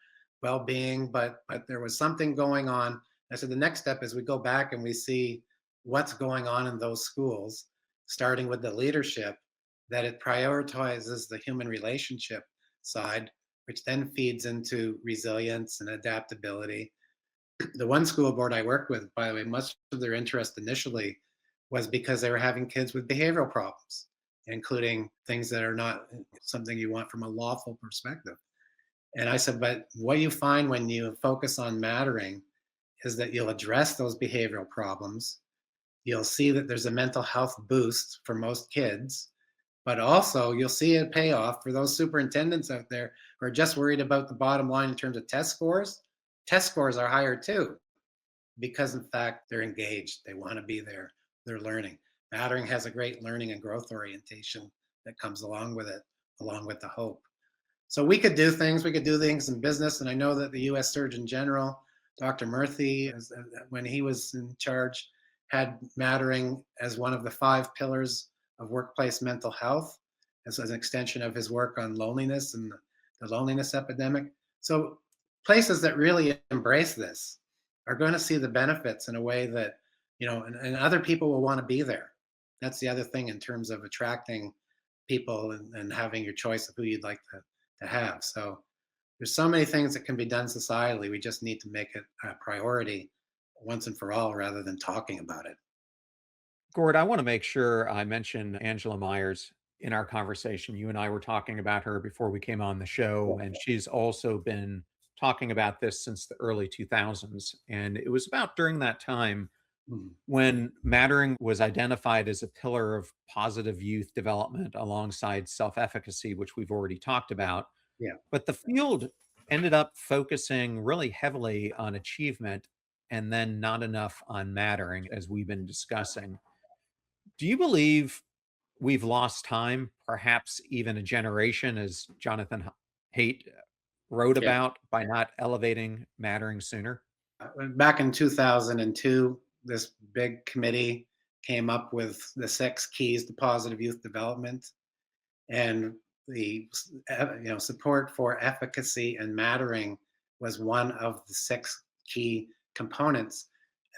well-being, but there was something going on. I said the next step is we go back and we see what's going on in those schools, starting with the leadership, that it prioritizes the human relationship side, which then feeds into resilience and adaptability. The one school board I worked with, by the way, much of their interest initially was because they were having kids with behavioral problems, including things that are not something you want from a lawful perspective. And I said, but what you find when you focus on mattering is that you'll address those behavioral problems. You'll see that there's a mental health boost for most kids, but also you'll see a payoff for those superintendents out there who are just worried about the bottom line in terms of test scores. Test scores are higher too, because in fact they're engaged, they want to be there, they're learning. Mattering has a great learning and growth orientation that comes along with it, along with the hope. So we could do things, we could do things in business. And I know that the US Surgeon General, Dr. Murthy, when he was in charge, had mattering as one of the 5 pillars of workplace mental health, as an extension of his work on loneliness and the loneliness epidemic. So places that really embrace this are going to see the benefits in a way that, and other people will want to be there. That's the other thing in terms of attracting people and having your choice of who you'd like to have. So there's so many things that can be done societally. We just need to make it a priority once and for all rather than talking about it. Gord, I want to make sure I mention Angela Myers in our conversation. You and I were talking about her before we came on the show, and she's also been talking about this since the early 2000s. And it was about during that time Mhm. when mattering was identified as a pillar of positive youth development alongside self efficacy, which we've already talked about. Yeah. But the field ended up focusing really heavily on achievement and then not enough on mattering, as we've been discussing. Do you believe we've lost time, perhaps even a generation, as Jonathan Haidt wrote Yeah. about, by not elevating mattering sooner? Back in 2002, this big committee came up with the 6 keys to positive youth development, and the support for efficacy and mattering was one of the 6 key components.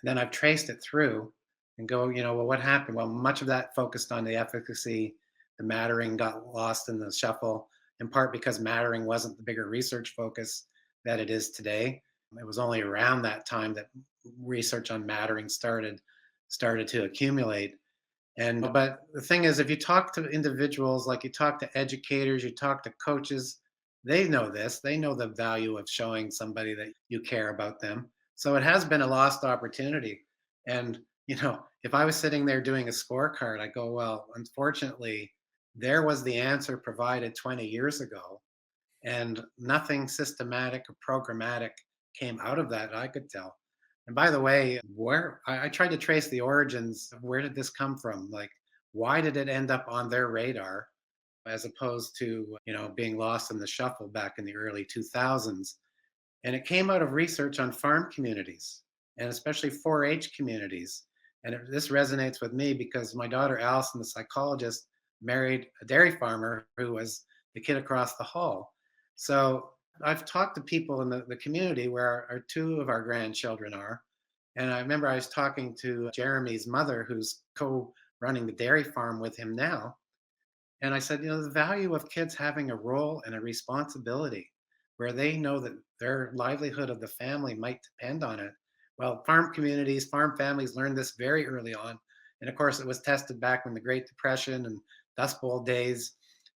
And then I've traced it through and go, well, what happened? Well, much of that focused on the efficacy. The mattering got lost in the shuffle, in part because mattering wasn't the bigger research focus that it is today. It was only around that time that research on mattering started to accumulate. And but the thing is, if you talk to individuals, like you talk to educators, you talk to coaches, they know this. They know the value of showing somebody that you care about them. So it has been a lost opportunity. And if I was sitting there doing a scorecard, I go, well, unfortunately, there was the answer provided 20 years ago, and nothing systematic or programmatic came out of that I could tell. And by the way, where I tried to trace the origins of where did this come from? Like, why did it end up on their radar as opposed to, being lost in the shuffle back in the early 2000s? And it came out of research on farm communities and especially 4-H communities. And this resonates with me because my daughter Allison, the psychologist, married a dairy farmer who was the kid across the hall. So I've talked to people in the community where our 2 of our grandchildren are. And I remember I was talking to Jeremy's mother, who's co-running the dairy farm with him now. And I said, the value of kids having a role and a responsibility. where they know that their livelihood of the family might depend on it. Well, farm communities, farm families learned this very early on. And of course, it was tested back when the Great Depression and Dust Bowl days.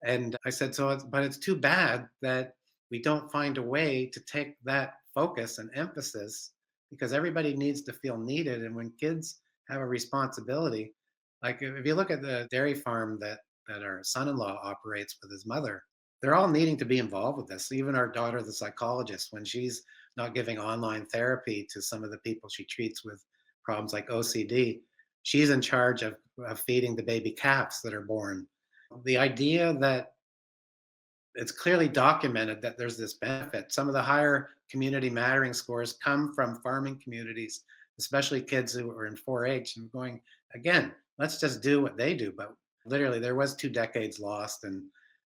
And I said, but it's too bad that we don't find a way to take that focus and emphasis because everybody needs to feel needed. And when kids have a responsibility, like if you look at the dairy farm that our son-in-law operates with his mother, they're all needing to be involved with this. Even our daughter, the psychologist, when she's not giving online therapy to some of the people she treats with problems like OCD, she's in charge of feeding the baby calves that are born. The idea that it's clearly documented that there's this benefit. Some of the higher community mattering scores come from farming communities, especially kids who are in 4-H and going, again, let's just do what they do. But literally, there was 2 decades lost, and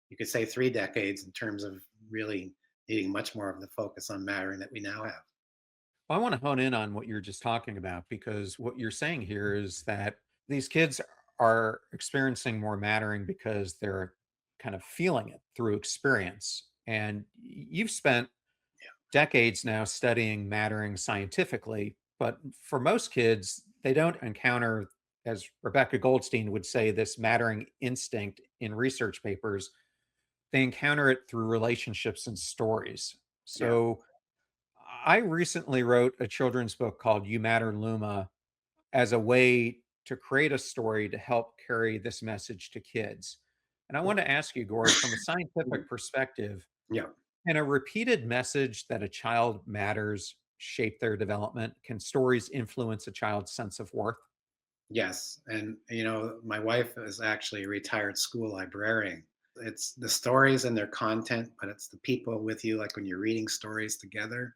you could say 3 decades in terms of really needing much more of the focus on mattering that we now have. Well, I want to hone in on what you're just talking about because what you're saying here is that these kids are experiencing more mattering because they're kind of feeling it through experience. And you've spent decades now studying mattering scientifically, but for most kids, they don't encounter, as Rebecca Goldstein would say, this mattering instinct in research papers. They encounter it through relationships and stories. Yeah. So I recently wrote a children's book called You Matter Luma as a way to create a story to help carry this message to kids. And I want to ask you, Gord, from a scientific perspective, Yeah. can a repeated message that a child matters shape their development? Can stories influence a child's sense of worth? Yes, and my wife is actually a retired school librarian. It's the stories and their content, but it's the people with you, like when you're reading stories together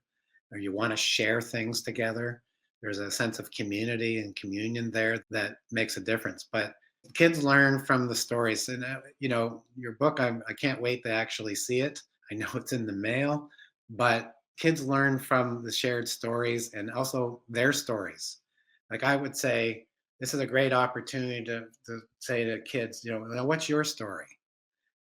or you want to share things together. There's a sense of community and communion there that makes a difference. But kids learn from the stories. And, your book, I can't wait to actually see it. I know it's in the mail, but kids learn from the shared stories and also their stories. Like I would say, this is a great opportunity to say to kids, "Now what's your story?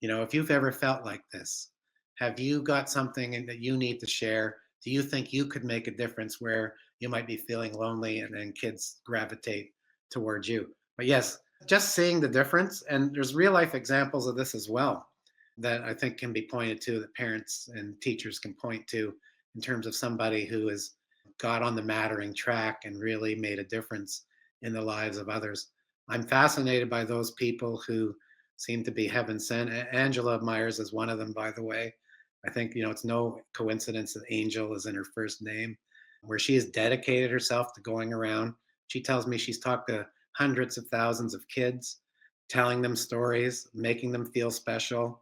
If you've ever felt like this, have you got something that you need to share? Do you think you could make a difference where you might be feeling lonely and then kids gravitate towards you?" But yes, just seeing the difference, and there's real life examples of this as well that I think can be pointed to, that parents and teachers can point to in terms of somebody who has got on the mattering track and really made a difference in the lives of others. I'm fascinated by those people who seem to be heaven sent. Angela Myers is one of them, by the way. I think, it's no coincidence that Angel is in her first name, where she has dedicated herself to going around. She tells me she's talked to hundreds of thousands of kids, telling them stories, making them feel special,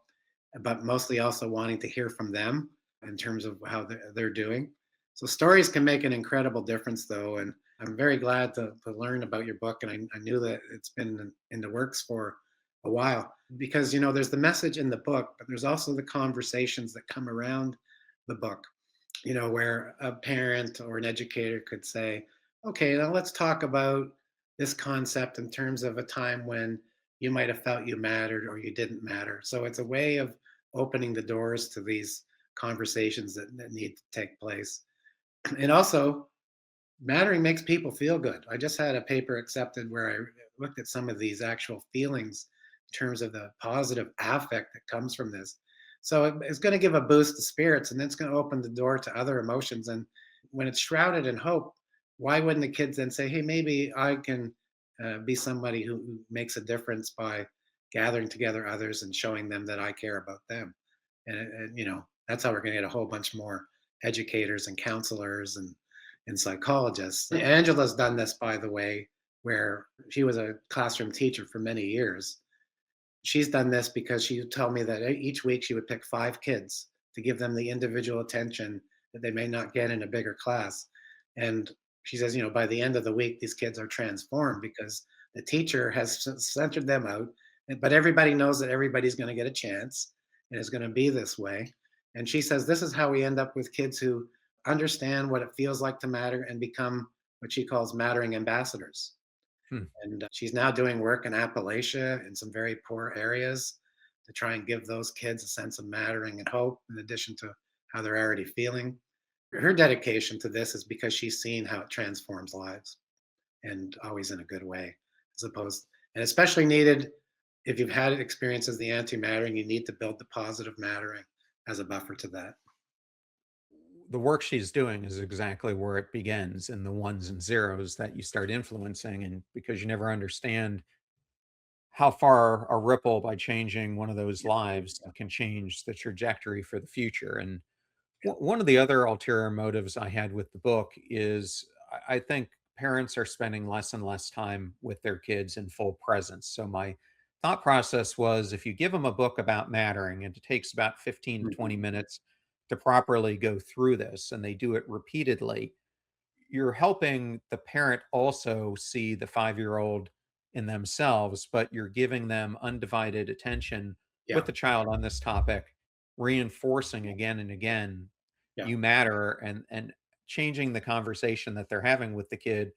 but mostly also wanting to hear from them in terms of how they're doing. So stories can make an incredible difference, though. And I'm very glad to learn about your book. And I knew that it's been in the works for a while because, there's the message in the book, but there's also the conversations that come around the book, where a parent or an educator could say, okay, now let's talk about this concept in terms of a time when you might have felt you mattered or you didn't matter. So it's a way of opening the doors to these conversations that need to take place. And also, mattering makes people feel good. I just had a paper accepted where I looked at some of these actual feelings in terms of the positive affect that comes from this. So it's going to give a boost to spirits, and then it's going to open the door to other emotions. And when it's shrouded in hope, why wouldn't the kids then say, "Hey, maybe I can be somebody who makes a difference by gathering together others and showing them that I care about them?" And that's how we're going to get a whole bunch more educators and counselors and psychologists. Angela's done this, by the way, where she was a classroom teacher for many years. She's done this because she would tell me that each week she would pick 5 kids to give them the individual attention that they may not get in a bigger class. And she says, by the end of the week, these kids are transformed because the teacher has centered them out. But everybody knows that everybody's going to get a chance and it's going to be this way. And she says, this is how we end up with kids who understand what it feels like to matter and become what she calls mattering ambassadors. Hmm. And she's now doing work in Appalachia in some very poor areas to try and give those kids a sense of mattering and hope, in addition to how they're already feeling. Her dedication to this is because she's seen how it transforms lives, and always in a good way, as opposed, and especially needed if you've had experiences the anti-mattering, you need to build the positive mattering as a buffer to that. The work she's doing is exactly where it begins, in the ones and zeros that you start influencing. And because you never understand how far a ripple by changing one of those Yeah, lives can change the trajectory for the future. And yeah. one of the other ulterior motives I had with the book is I think parents are spending less and less time with their kids in full presence. So my thought process was, if you give them a book about mattering, and it takes about 15 to Mhm. 20 minutes to properly go through this, and they do it repeatedly, you're helping the parent also see the 5-year-old in themselves, but you're giving them undivided attention with Yeah, the child on this topic, reinforcing again and again, yeah. you matter, and changing the conversation that they're having with the kid,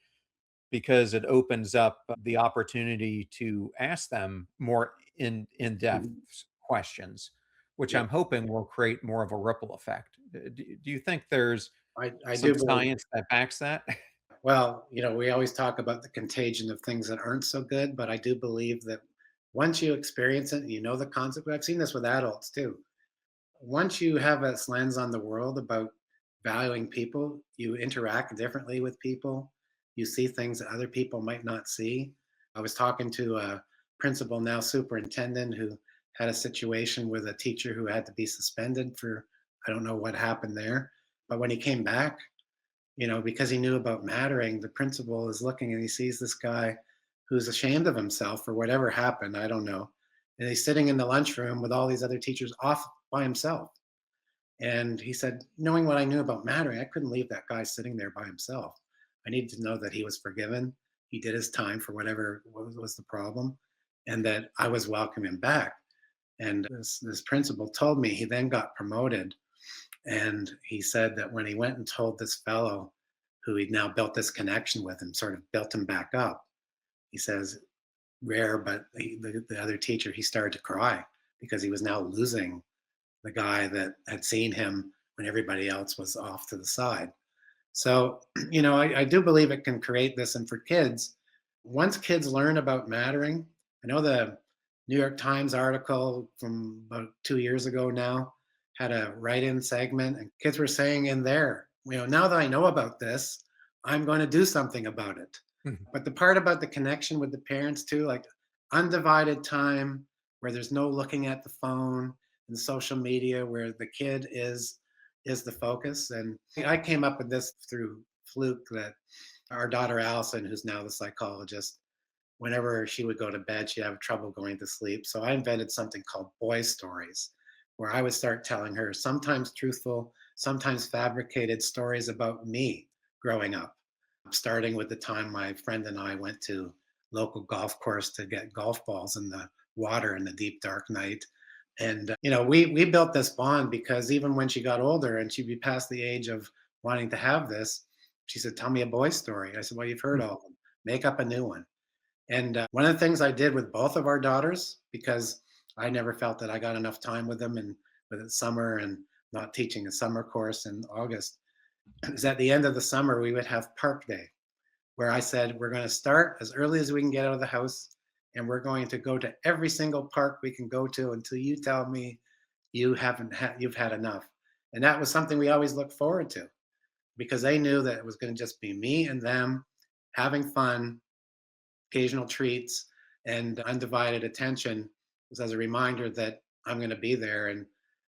because it opens up the opportunity to ask them more in-depth Mhm. questions, which Yeah. I'm hoping will create more of a ripple effect. Do you think there's I some do believe. science that backs that? Well, we always talk about the contagion of things that aren't so good, but I do believe that once you experience it and you know the concept, I've seen this with adults too. Once you have this lens on the world about valuing people, you interact differently with people. You see things that other people might not see. I was talking to a principal, now superintendent, who had a situation with a teacher who had to be suspended for, I don't know what happened there. But when he came back, because he knew about mattering, the principal is looking and he sees this guy who's ashamed of himself for whatever happened. I don't know. And he's sitting in the lunchroom with all these other teachers off by himself. And he said, knowing what I knew about mattering, I couldn't leave that guy sitting there by himself. I needed to know that he was forgiven. He did his time for whatever was the problem, and that I was welcoming him back. And this principal told me he then got promoted. And he said that when he went and told this fellow who he'd now built this connection with him, sort of built him back up, he says, rare, but the other teacher, he started to cry because he was now losing the guy that had seen him when everybody else was off to the side. So, I do believe it can create this. And for kids, once kids learn about mattering, I know the New York Times article from about 2 years ago now had a write in segment, and kids were saying in there, now that I know about this, I'm going to do something about it. Mhm. But the part about the connection with the parents, too, like undivided time where there's no looking at the phone and social media, where the kid is the focus. And I came up with this through fluke, that our daughter Allison, who's now the psychologist, whenever she would go to bed, she'd have trouble going to sleep. So I invented something called boy stories, where I would start telling her sometimes truthful, sometimes fabricated stories about me growing up, starting with the time my friend and I went to local golf course to get golf balls in the water in the deep dark night. And we built this bond because even when she got older and she'd be past the age of wanting to have this, she said, "Tell me a boy story." I said, "Well, you've heard all of them. Make up a new one." And one of the things I did with both of our daughters, because I never felt that I got enough time with them, and with it summer and not teaching a summer course in August, is at the end of the summer we would have park day, where I said, we're going to start as early as we can get out of the house, and we're going to go to every single park we can go to until you tell me you've had enough. And that was something we always looked forward to, because they knew that it was going to just be me and them having fun, occasional treats, and undivided attention, was as a reminder that I'm going to be there. And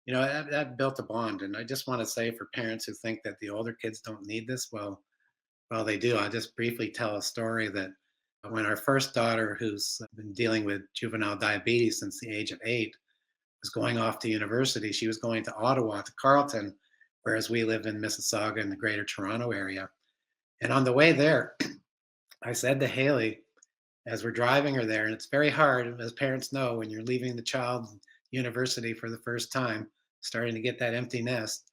that built a bond. And I just want to say, for parents who think that the older kids don't need this, well, they do. I'll just briefly tell a story that when our first daughter, who's been dealing with juvenile diabetes since the age of 8, was going off to university, she was going to Ottawa, to Carleton, whereas we live in Mississauga in the greater Toronto area. And on the way there, I said to Haley, as we're driving her there, and it's very hard, as parents know, when you're leaving the child university for the first time, starting to get that empty nest.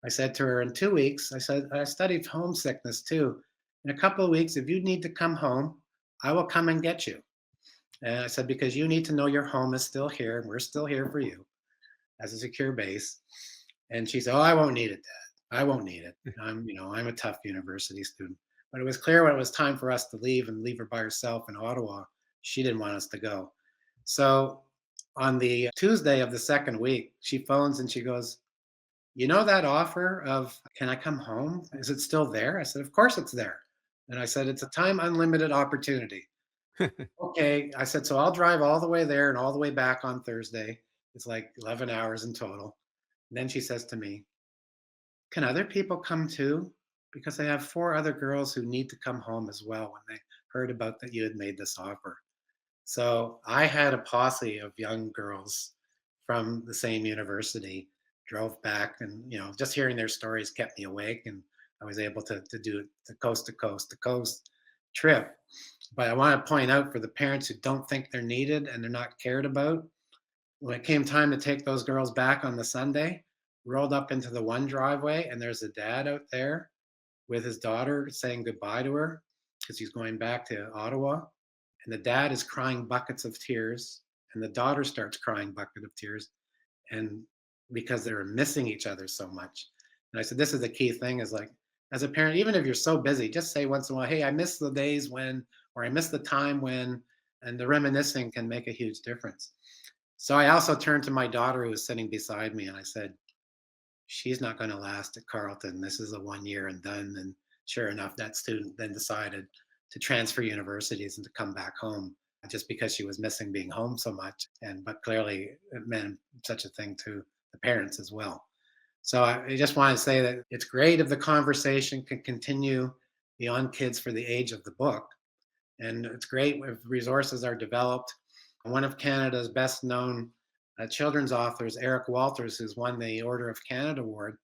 I said to her, in 2 weeks, I said, I studied homesickness too. In a couple of weeks, if you need to come home, I will come and get you. And I said, because you need to know your home is still here and we're still here for you as a secure base. And she said, "Oh, I won't need it, Dad. I won't need it. I'm a tough university student." But it was clear when it was time for us to leave and leave her by herself in Ottawa, she didn't want us to go. So on the Tuesday of the second week, she phones and she goes, "You know that offer of can I come home? Is it still there?" I said, "Of course it's there." And I said, "It's a time unlimited opportunity." Okay. I said, "So I'll drive all the way there and all the way back on Thursday." It's like 11 hours in total. And then she says to me, "Can other people come too? Because I have 4 other girls who need to come home as well when they heard about that you had made this offer." So I had a posse of young girls from the same university drove back, and just hearing their stories kept me awake, and I was able to do the coast to coast to coast trip. But I want to point out for the parents who don't think they're needed and they're not cared about, when it came time to take those girls back on the Sunday, rolled up into the one driveway, and there's a dad out there with his daughter saying goodbye to her because he's going back to Ottawa. And the dad is crying buckets of tears, and the daughter starts crying bucket of tears, and because they're missing each other so much. And I said, this is the key thing: is like, as a parent, even if you're so busy, just say once in a while, "Hey, I miss the days when," or "I miss the time when," and the reminiscing can make a huge difference. So I also turned to my daughter who was sitting beside me and I said, "She's not going to last at Carleton. This is a 1 year and done." And sure enough, that student then decided to transfer universities and to come back home just because she was missing being home so much. And but clearly it meant such a thing to the parents as well. So I just want to say that it's great if the conversation can continue beyond kids for the age of the book. And it's great if resources are developed. One of Canada's best known children's authors, Eric Walters, who's won the Order of Canada Award,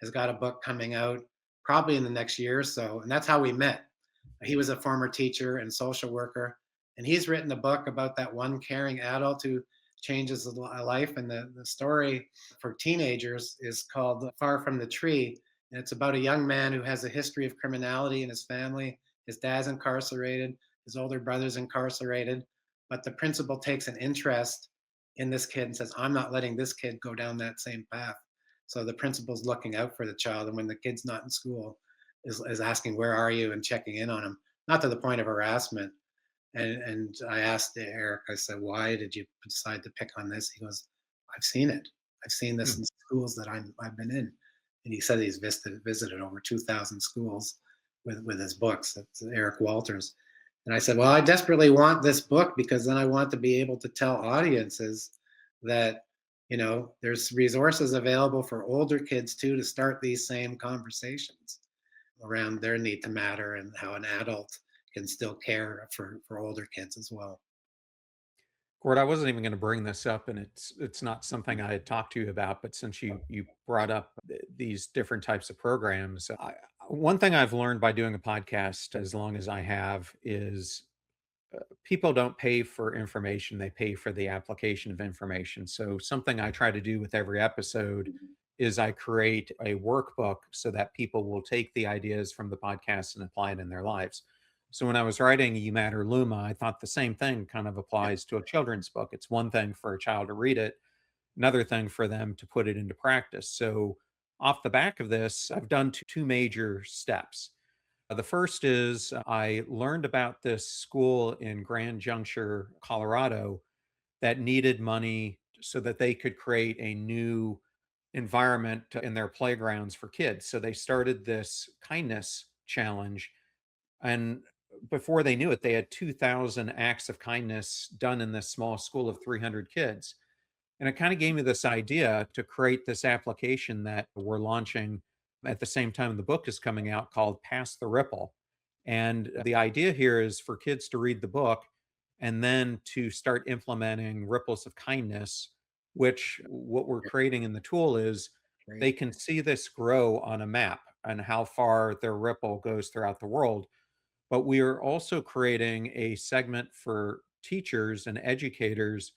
has got a book coming out probably in the next year or so. And that's how we met. He was a former teacher and social worker, and he's written a book about that one caring adult who changes a life. And the story for teenagers is called Far from the Tree. And it's about a young man who has a history of criminality in his family. His dad's incarcerated, his older brother's incarcerated, but the principal takes an interest in this kid and says, "I'm not letting this kid go down that same path." So the principal's looking out for the child, and when the kid's not in school, is asking, "Where are you?" and checking in on him, not to the point of harassment. And I asked Eric, I said, "Why did you decide to pick on this?" He goes, "I've seen it. I've seen this Hmm. in schools that I've been in." And he said he's visited over 2,000 schools with his books. That's Eric Walters. And I said, "Well, I desperately want this book because then I want to be able to tell audiences that, there's resources available for older kids too to start these same conversations around their need to matter and how an adult can still care for older kids as well." Gord, I wasn't even going to bring this up, and it's not something I had talked to you about. But since you brought up these different types of programs, one thing I've learned by doing a podcast as long as I have is people don't pay for information; they pay for the application of information. So something I try to do with every episode is I create a workbook so that people will take the ideas from the podcast and apply it in their lives. So when I was writing You Matter Luma, I thought the same thing kind of Yeah. applies to a children's book. It's one thing for a child to read it, another thing for them to put it into practice. So off the back of this, I've done two major steps. The first is I learned about this school in Grand Juncture, Colorado, that needed money so that they could create a new environment in their playgrounds for kids. So they started this kindness challenge. And before they knew it, they had 2,000 acts of kindness done in this small school of 300 kids. And it kind of gave me this idea to create this application that we're launching at the same time the book is coming out called Pass the Ripple. And the idea here is for kids to read the book and then to start implementing ripples of kindness, which what we're creating in the tool is they Great. can see this grow on a map and how far their ripple goes throughout the world. But we are also creating a segment for teachers and educators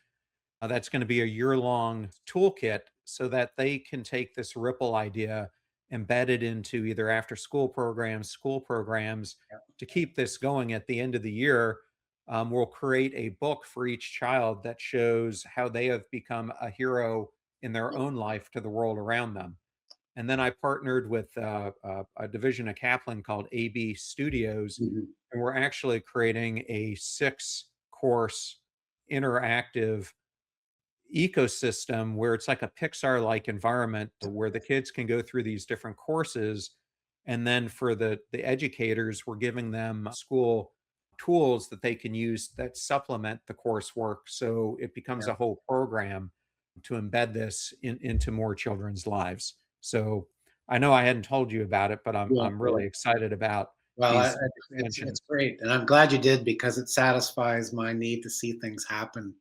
that's going to be a year-long toolkit so that they can take this ripple idea, embed it into either after-school programs, school programs to keep this going at the end of the year. We'll create a book for each child that shows how they have become a hero in their own life to the world around them. And then I partnered with a division of Kaplan called AB Studios, Mhm. and we're actually creating a 6-course interactive ecosystem where it's like a Pixar-like environment where the kids can go through these different courses. And then for the educators, we're giving them school tools that they can use that supplement the coursework. So it becomes Yeah. a whole program to embed this into more children's lives. So I know I hadn't told you about it, but Yeah. I'm really excited about Well, these it's extensions. great, and I'm glad you did because it satisfies my need to see things happen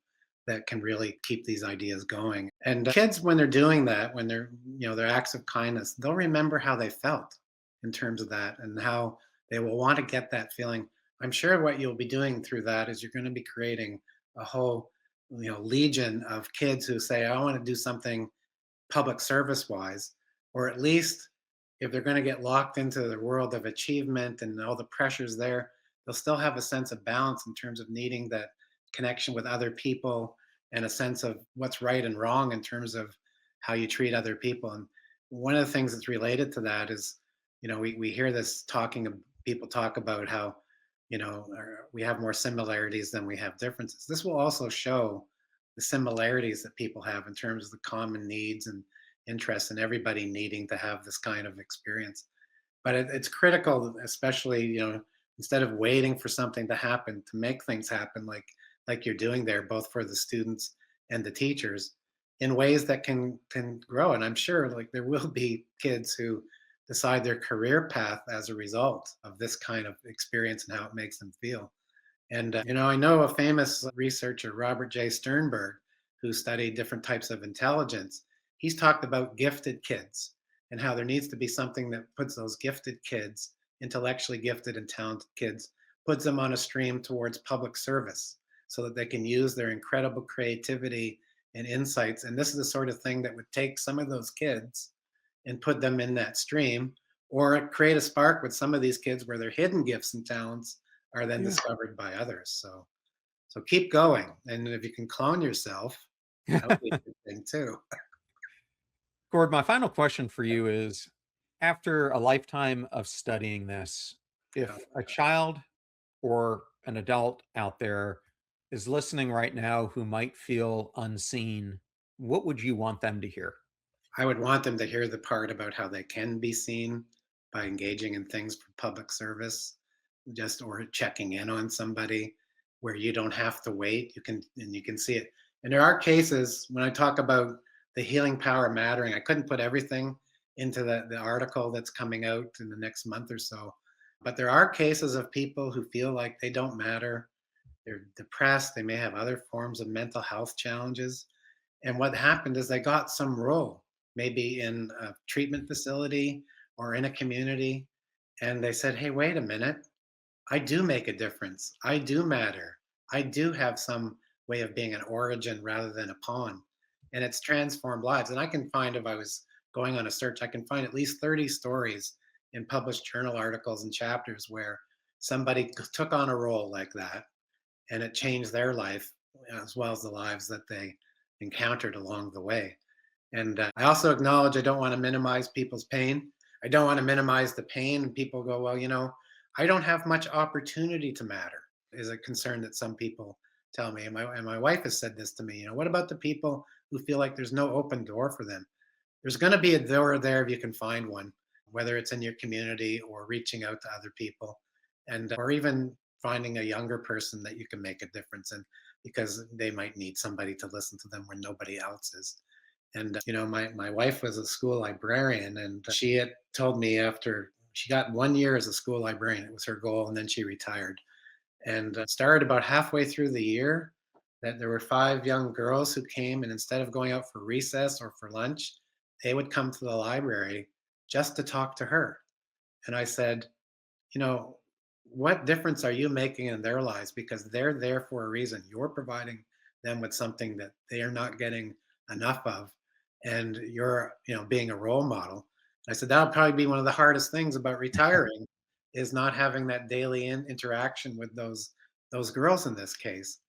that can really keep these ideas going. And kids, when they're doing that, when they're their acts of kindness, they'll remember how they felt in terms of that, and how they will want to get that feeling. I'm sure what you'll be doing through that is you're going to be creating a whole legion of kids who say, "I want to do something public service wise," or at least if they're going to get locked into the world of achievement and all the pressures there, they'll still have a sense of balance in terms of needing that connection with other people and a sense of what's right and wrong in terms of how you treat other people. And one of the things that's related to that is, we hear this people talk about how, we have more similarities than we have differences. This will also show the similarities that people have in terms of the common needs and interests and everybody needing to have this kind of experience. But it's critical, especially instead of waiting for something to happen, to make things happen, like you're doing there, both for the students and the teachers, in ways that can grow. And I'm sure like there will be kids who decide their career path as a result of this kind of experience and how it makes them feel. And, I know a famous researcher, Robert J. Sternberg, who studied different types of intelligence. He's talked about gifted kids and how there needs to be something that puts those gifted kids, intellectually gifted and talented kids, puts them on a stream towards public service so that they can use their incredible creativity and insights. And this is the sort of thing that would take some of those kids and put them in that stream, or create a spark with some of these kids where their hidden gifts and talents are then Yeah. discovered by others. So keep going, and if you can clone yourself, that would be a good thing too. Gord, my final question for you is, after a lifetime of studying this, Yeah. if a child or an adult out there is listening right now who might feel unseen, what would you want them to hear? I would want them to hear the part about how they can be seen by engaging in things for public service, just or checking in on somebody where you don't have to wait. You can see it. And there are cases when I talk about the healing power mattering. I couldn't put everything into the article that's coming out in the next month or so. But there are cases of people who feel like they don't matter. They're depressed. They may have other forms of mental health challenges, and what happened is they got some role, maybe in a treatment facility or in a community. And they said, hey, wait a minute. I do make a difference. I do matter. I do have some way of being an origin rather than a pawn. And it's transformed lives. And I can find, if I was going on a search, I can find at least 30 stories in published journal articles and chapters where somebody took on a role like that and it changed their life as well as the lives that they encountered along the way. And I also acknowledge I don't want to minimize people's pain. I don't want to minimize the pain. And people go, well, I don't have much opportunity to matter, is a concern that some people tell me. And my wife has said this to me. What about the people who feel like there's no open door for them? There's going to be a door there if you can find one, whether it's in your community or reaching out to other people, and or even finding a younger person that you can make a difference in because they might need somebody to listen to them when nobody else is. And my wife was a school librarian, and she had told me after she got 1 year as a school librarian, it was her goal, and then she retired. And started about halfway through the year that there were 5 young girls who came, and instead of going out for recess or for lunch, they would come to the library just to talk to her. And I said, you know, what difference are you making in their lives? Because they're there for a reason. You're providing them with something that they are not getting enough of. And you're, being a role model. I said, that'll probably be one of the hardest things about retiring is not having that daily interaction with those girls in this case.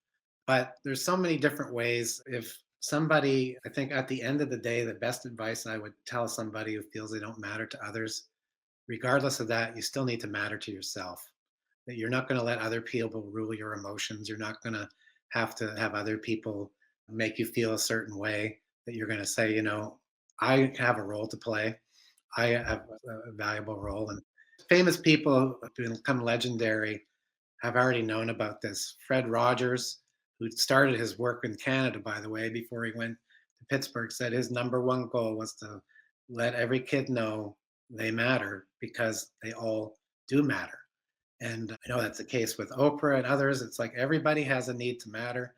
But there's so many different ways. If somebody, I think at the end of the day, the best advice I would tell somebody who feels they don't matter to others, regardless of that, you still need to matter to yourself. That you're not going to let other people rule your emotions. You're not going to have other people make you feel a certain way. That you're going to say, I have a role to play. I have a valuable role. And famous people who become legendary have already known about this. Fred Rogers, who started his work in Canada, by the way, before he went to Pittsburgh, said his number one goal was to let every kid know they matter because they all do matter. And I know that's the case with Oprah and others. It's like everybody has a need to matter.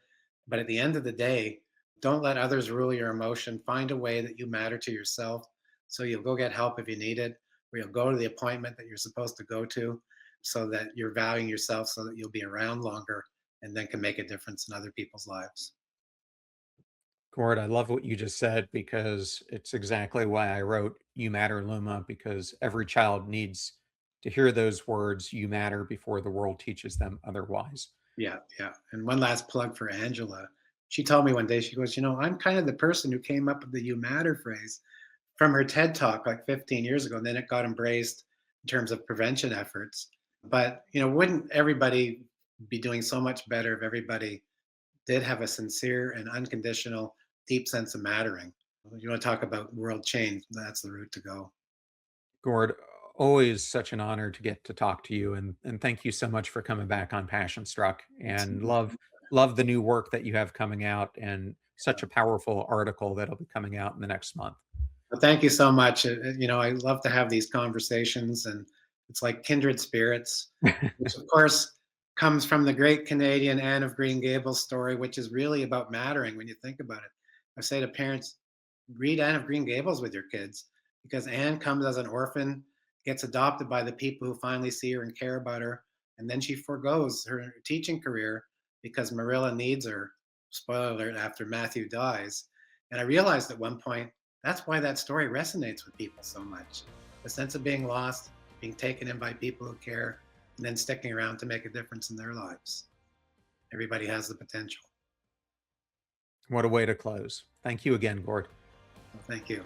But at the end of the day, don't let others rule your emotion. Find a way that you matter to yourself. So you'll go get help if you need it, or you'll go to the appointment that you're supposed to go to so that you're valuing yourself so that you'll be around longer and then can make a difference in other people's lives. Gord, I love what you just said because it's exactly why I wrote You Matter Luma, because every child needs to hear those words, you matter, before the world teaches them otherwise. Yeah, yeah. And one last plug for Angela. She told me one day, she goes, I'm kind of the person who came up with the you matter phrase from her TED talk like 15 years ago. And then it got embraced in terms of prevention efforts. But, wouldn't everybody be doing so much better if everybody did have a sincere and unconditional, deep sense of mattering? You want to talk about world change? That's the route to go. Gord, always such an honor to get to talk to you, and thank you so much for coming back on Passion Struck, and love the new work that you have coming out, and such a powerful article that'll be coming out in the next month. Well, thank you so much. I love to have these conversations, and it's like kindred spirits, which of course comes from the great Canadian Anne of Green Gables story, which is really about mattering when you think about it. I say to parents, read Anne of Green Gables with your kids because Anne comes as an orphan, gets adopted by the people who finally see her and care about her, and then she forgoes her teaching career because Marilla needs her. Spoiler alert, after Matthew dies. And I realized at one point that's why that story resonates with people so much. The sense of being lost, being taken in by people who care, and then sticking around to make a difference in their lives. Everybody has the potential. What a way to close. Thank you again, Gord. Well, thank you.